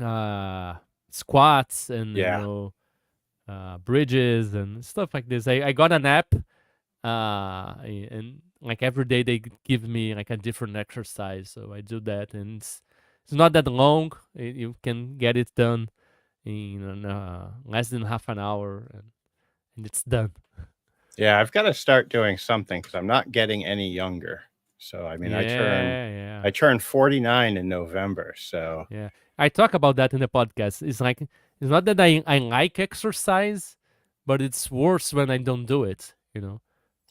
Uh, Squats and Yeah. bridges and stuff like this. I got an app and like every day they give me like a different exercise, so I do that, and it's not that long. You can get it done in less than half an hour, and it's done. Yeah. I've got to start doing something because I'm not getting any younger. So, I mean, Yeah, yeah, I turned 49 in November. So, yeah. I talk about that in the podcast. It's like It's not that I like exercise, but it's worse when I don't do it, you know?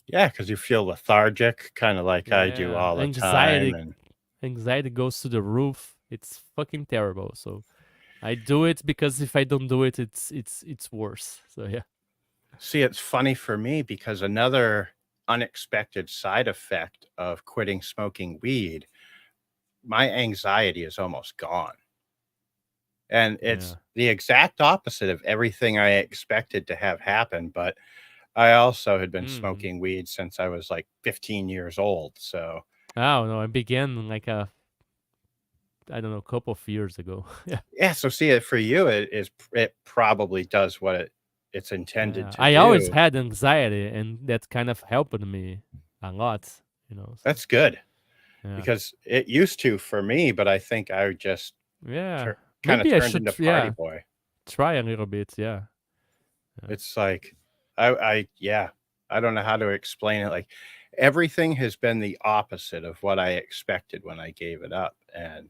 Yeah, because you feel lethargic, kinda like I do Yeah. all the time, Anxiety and anxiety goes to the roof. It's fucking terrible. So I do it because if I don't do it, it's worse. So yeah. see, it's funny for me because another unexpected side effect of quitting smoking weed, my anxiety is almost gone, and Yeah. it's the exact opposite of everything I expected to have happen, but I also had been Hmm. smoking weed since I was, like, 15 years old, so Oh no, I began like I don't know, a couple of years ago. Yeah. yeah, so see it for you, it probably does what it's intended Yeah. to I always do. had anxiety and that kind of helped me a lot, you know. So That's good yeah. because it used to for me, but I think I just Yeah. kinda Maybe I turned should into party yeah, boy. try a little bit. Yeah. Yeah. It's like I yeah, I don't know how to explain it, like, everything has been the opposite of what I expected when I gave it up, and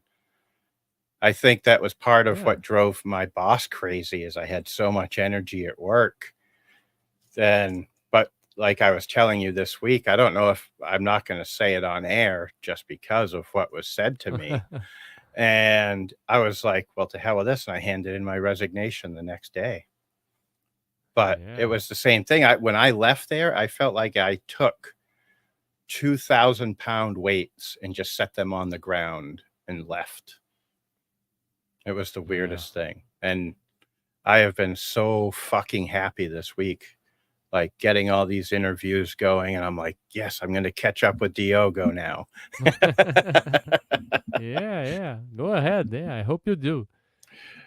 I think that was part of Yeah. what drove my boss crazy is I had so much energy at work. Then but like I was telling you this week, I don't know if I'm not gonna say it on air just because of what was said to me, and I was like, "Well, to hell with this," and I handed in my resignation the next day. But it Yeah. was the same thing, when I left there, I felt like I took 2,000-pound weights and just set them on the ground and left. It was the Yeah. weirdest thing, and I have been so fucking happy this week, like, getting all these interviews going, and I'm like, "Yes, I'm gonna catch up with Diogo now." Yeah, yeah. Go ahead. Yeah, I hope you do.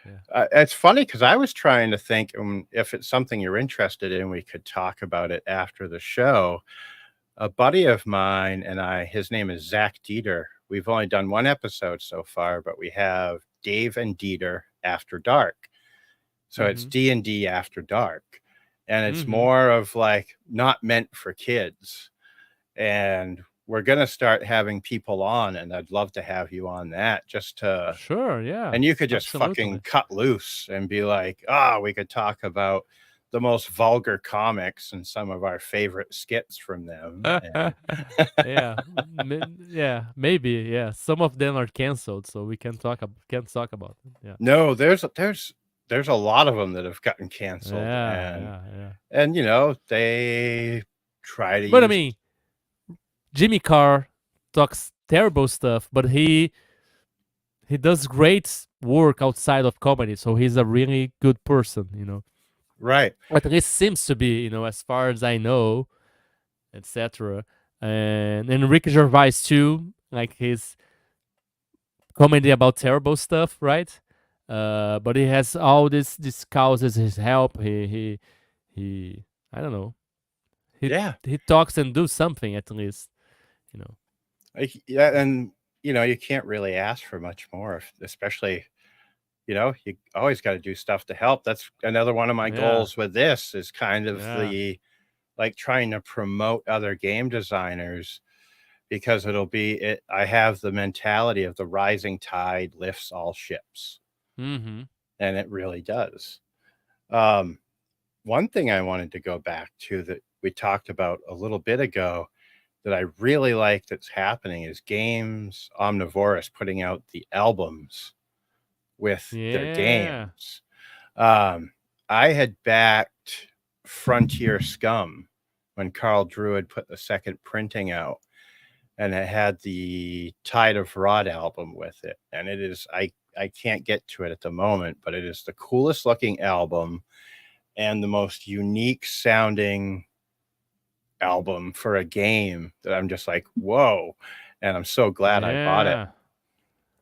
Yeah. It's funny because I was trying to think, if it's something you're interested in, we could talk about it after the show. A buddy of mine and I, his name is Zach Dieter. We've only done 1 episode so far, but we have Dave and Dieter After Dark. So it's Mhm. D&D After Dark, and it's Mhm. more of, like, not meant for kids, and we're gonna start having people on, and I'd love to have you on that just to Sure, yeah. and you could just fucking Absolutely. cut loose and be like, "Ah, we could talk about the most vulgar comics and some of our favorite skits from them," and Yeah. Yeah, maybe, yeah. Some of them are canceled, so we can't talk about them. Yeah. no, there's a lot of them that have gotten canceled, Yeah, yeah, yeah. and, they try to But I use mean, Jimmy Carr talks terrible stuff, but he does great work outside of comedy, so he's a really good person, you know. right. At least seems to be, you know, as far as I know, etc. And Ricky Gervais too, like his comedy about terrible stuff, right? But he has all these causes his help. He I don't know. He Yeah. he talks and do something at least, you know. Yeah, and, you can't really ask for much more, especially, you always gotta do stuff to help. That's another one of my Yeah, goals with this is kind of yeah. like, trying to promote other game designers because I have the mentality of the rising tide lifts all ships, Mm-hmm. and it really does. Um, one thing I wanted to go back to that we talked about a little bit ago that I really like that's happening is Games Omnivorous putting out the albums with their Yeah. games. Um, I had backed Frontier Scum when Carl Druid put the second printing out, and it had the Tide of Rod album with it. And it is I can't get to it at the moment, but it is the coolest looking album and the most unique sounding album for a game that I'm just like, whoa. And I'm so glad I bought it. Yeah.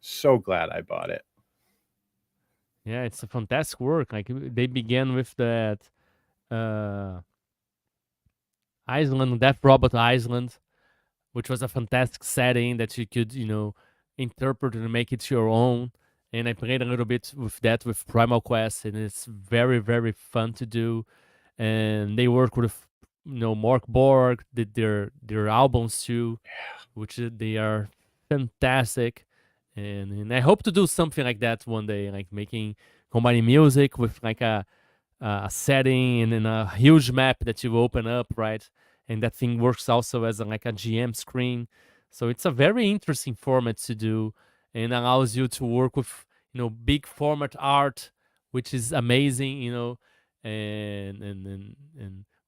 So glad I bought it. Yeah, it's a fantastic work. Like they began with that uh Island, Death Robot Island, which was a fantastic setting that you could, you know, interpret and make it your own. And I played a little bit with that with Primal Quest, and it's very, very fun to do. And they work with, you know, Mark Borg, did their albums too, which they are fantastic. And I hope to do something like that one day, like making combining music with like a setting and then a huge map that you open up, right? And that thing works also as like a GM screen. So it's a very interesting format to do and allows you to work with big format art, which is amazing, and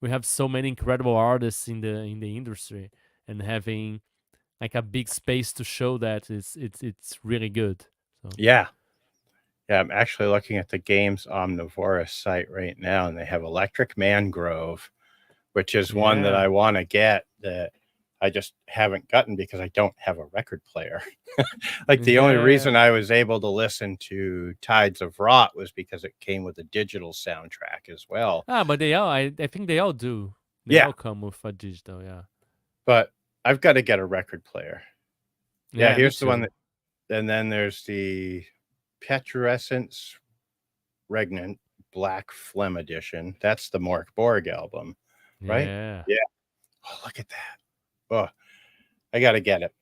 we have so many incredible artists in the industry, and having like a big space to show that is it's really good. So Yeah. Yeah, I'm actually looking at the Games Omnivorous site right now, and they have Electric Mangrove, which is one that I yeah, wanna get that I just haven't gotten because I don't have a record player. Like, the only reason yeah. I was able to listen to Tides of Rot was because it came with a digital soundtrack as well. But they all, I think they all do. They Yeah, all come with a digital, yeah. but I've gotta get a record player. Yeah, Yeah, me here's the one too. that and then there's the Peturescence Regnant Black Phlegm Edition. That's the Mork Borg album, right? Yeah. Yeah. Oh, look at that. Oh, I gotta get it.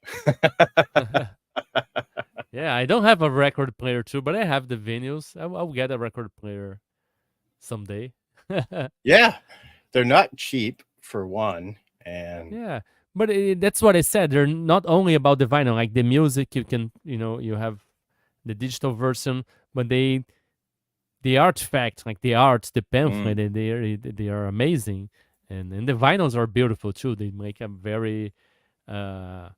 Yeah, I don't have a record player too, but I have the vinyls. I'll get a record player someday. Yeah, they're not cheap for one, and Yeah, but that's what I said. They're not only about the vinyl, like the music. You can, you have the digital version, but the artifact, like the art, the pamphlet, mm, they are amazing, and the vinyls are beautiful too. They make a very uh,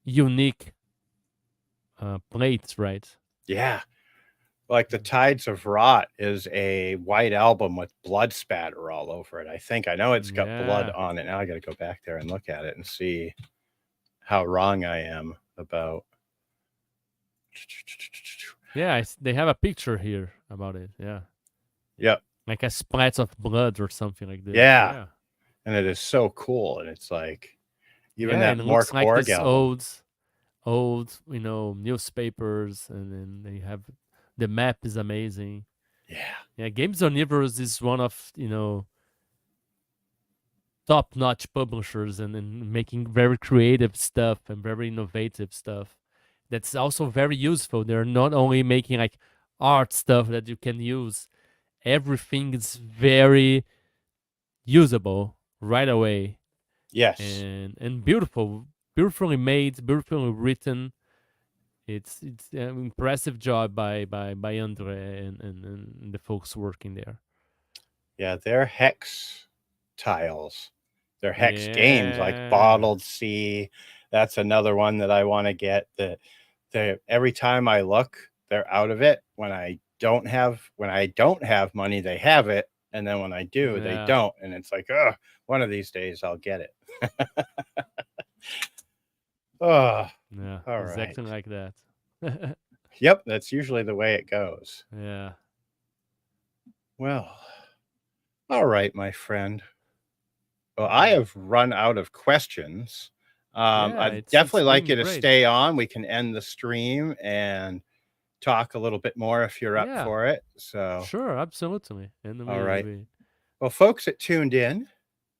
unique plates, right? yeah, like the Tides of Rot is a white album with blood spatter all over it. I think I know it's got blood Yeah, on it. Now I gotta go back there and look at it and see how wrong I am about. yeah. They have a picture here about it. Yeah, Yep. like a splat of blood or something like this. Yeah, Yeah, and it is so cool, and it's like even yeah, that and it looks Mork like Borg this album. old, newspapers, and then they have the map is amazing. Yeah. Yeah, Games Universe is one of top-notch publishers and making very creative stuff and very innovative stuff. That's also very useful. They're not only making like art stuff that you can use. Everything is very usable right away Yes. and beautiful, beautifully made, beautifully written. It's an impressive job by Andre and the folks working there. Yeah, they're hex tiles. They're hex games like Yeah, Bottled Sea. That's another one that I wanna get that they every time I look, they're out of it. When I don't have money, they have it, and then when I do, they yeah, don't, and it's like, "Ugh, one of these days I'll get it." Oh, yeah, alright. exactly like that. Yep, that's usually the way it goes. Yeah, Well, alright, my friend. Well, I yeah, have run out of questions. yeah. I'd It's definitely like been you to great. stay on. We can end the stream and talk a little bit more if you're up Yeah, for it. So, sure, absolutely. And all we right. we Well, folks that tuned in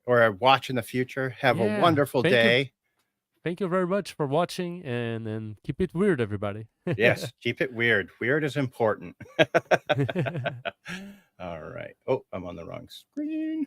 or are watching the future, have a yeah. wonderful Thank you, day. thank you very much for watching, and keep it weird, everybody. Yes, keep it weird. Weird is important. All right. Oh, I'm on the wrong screen.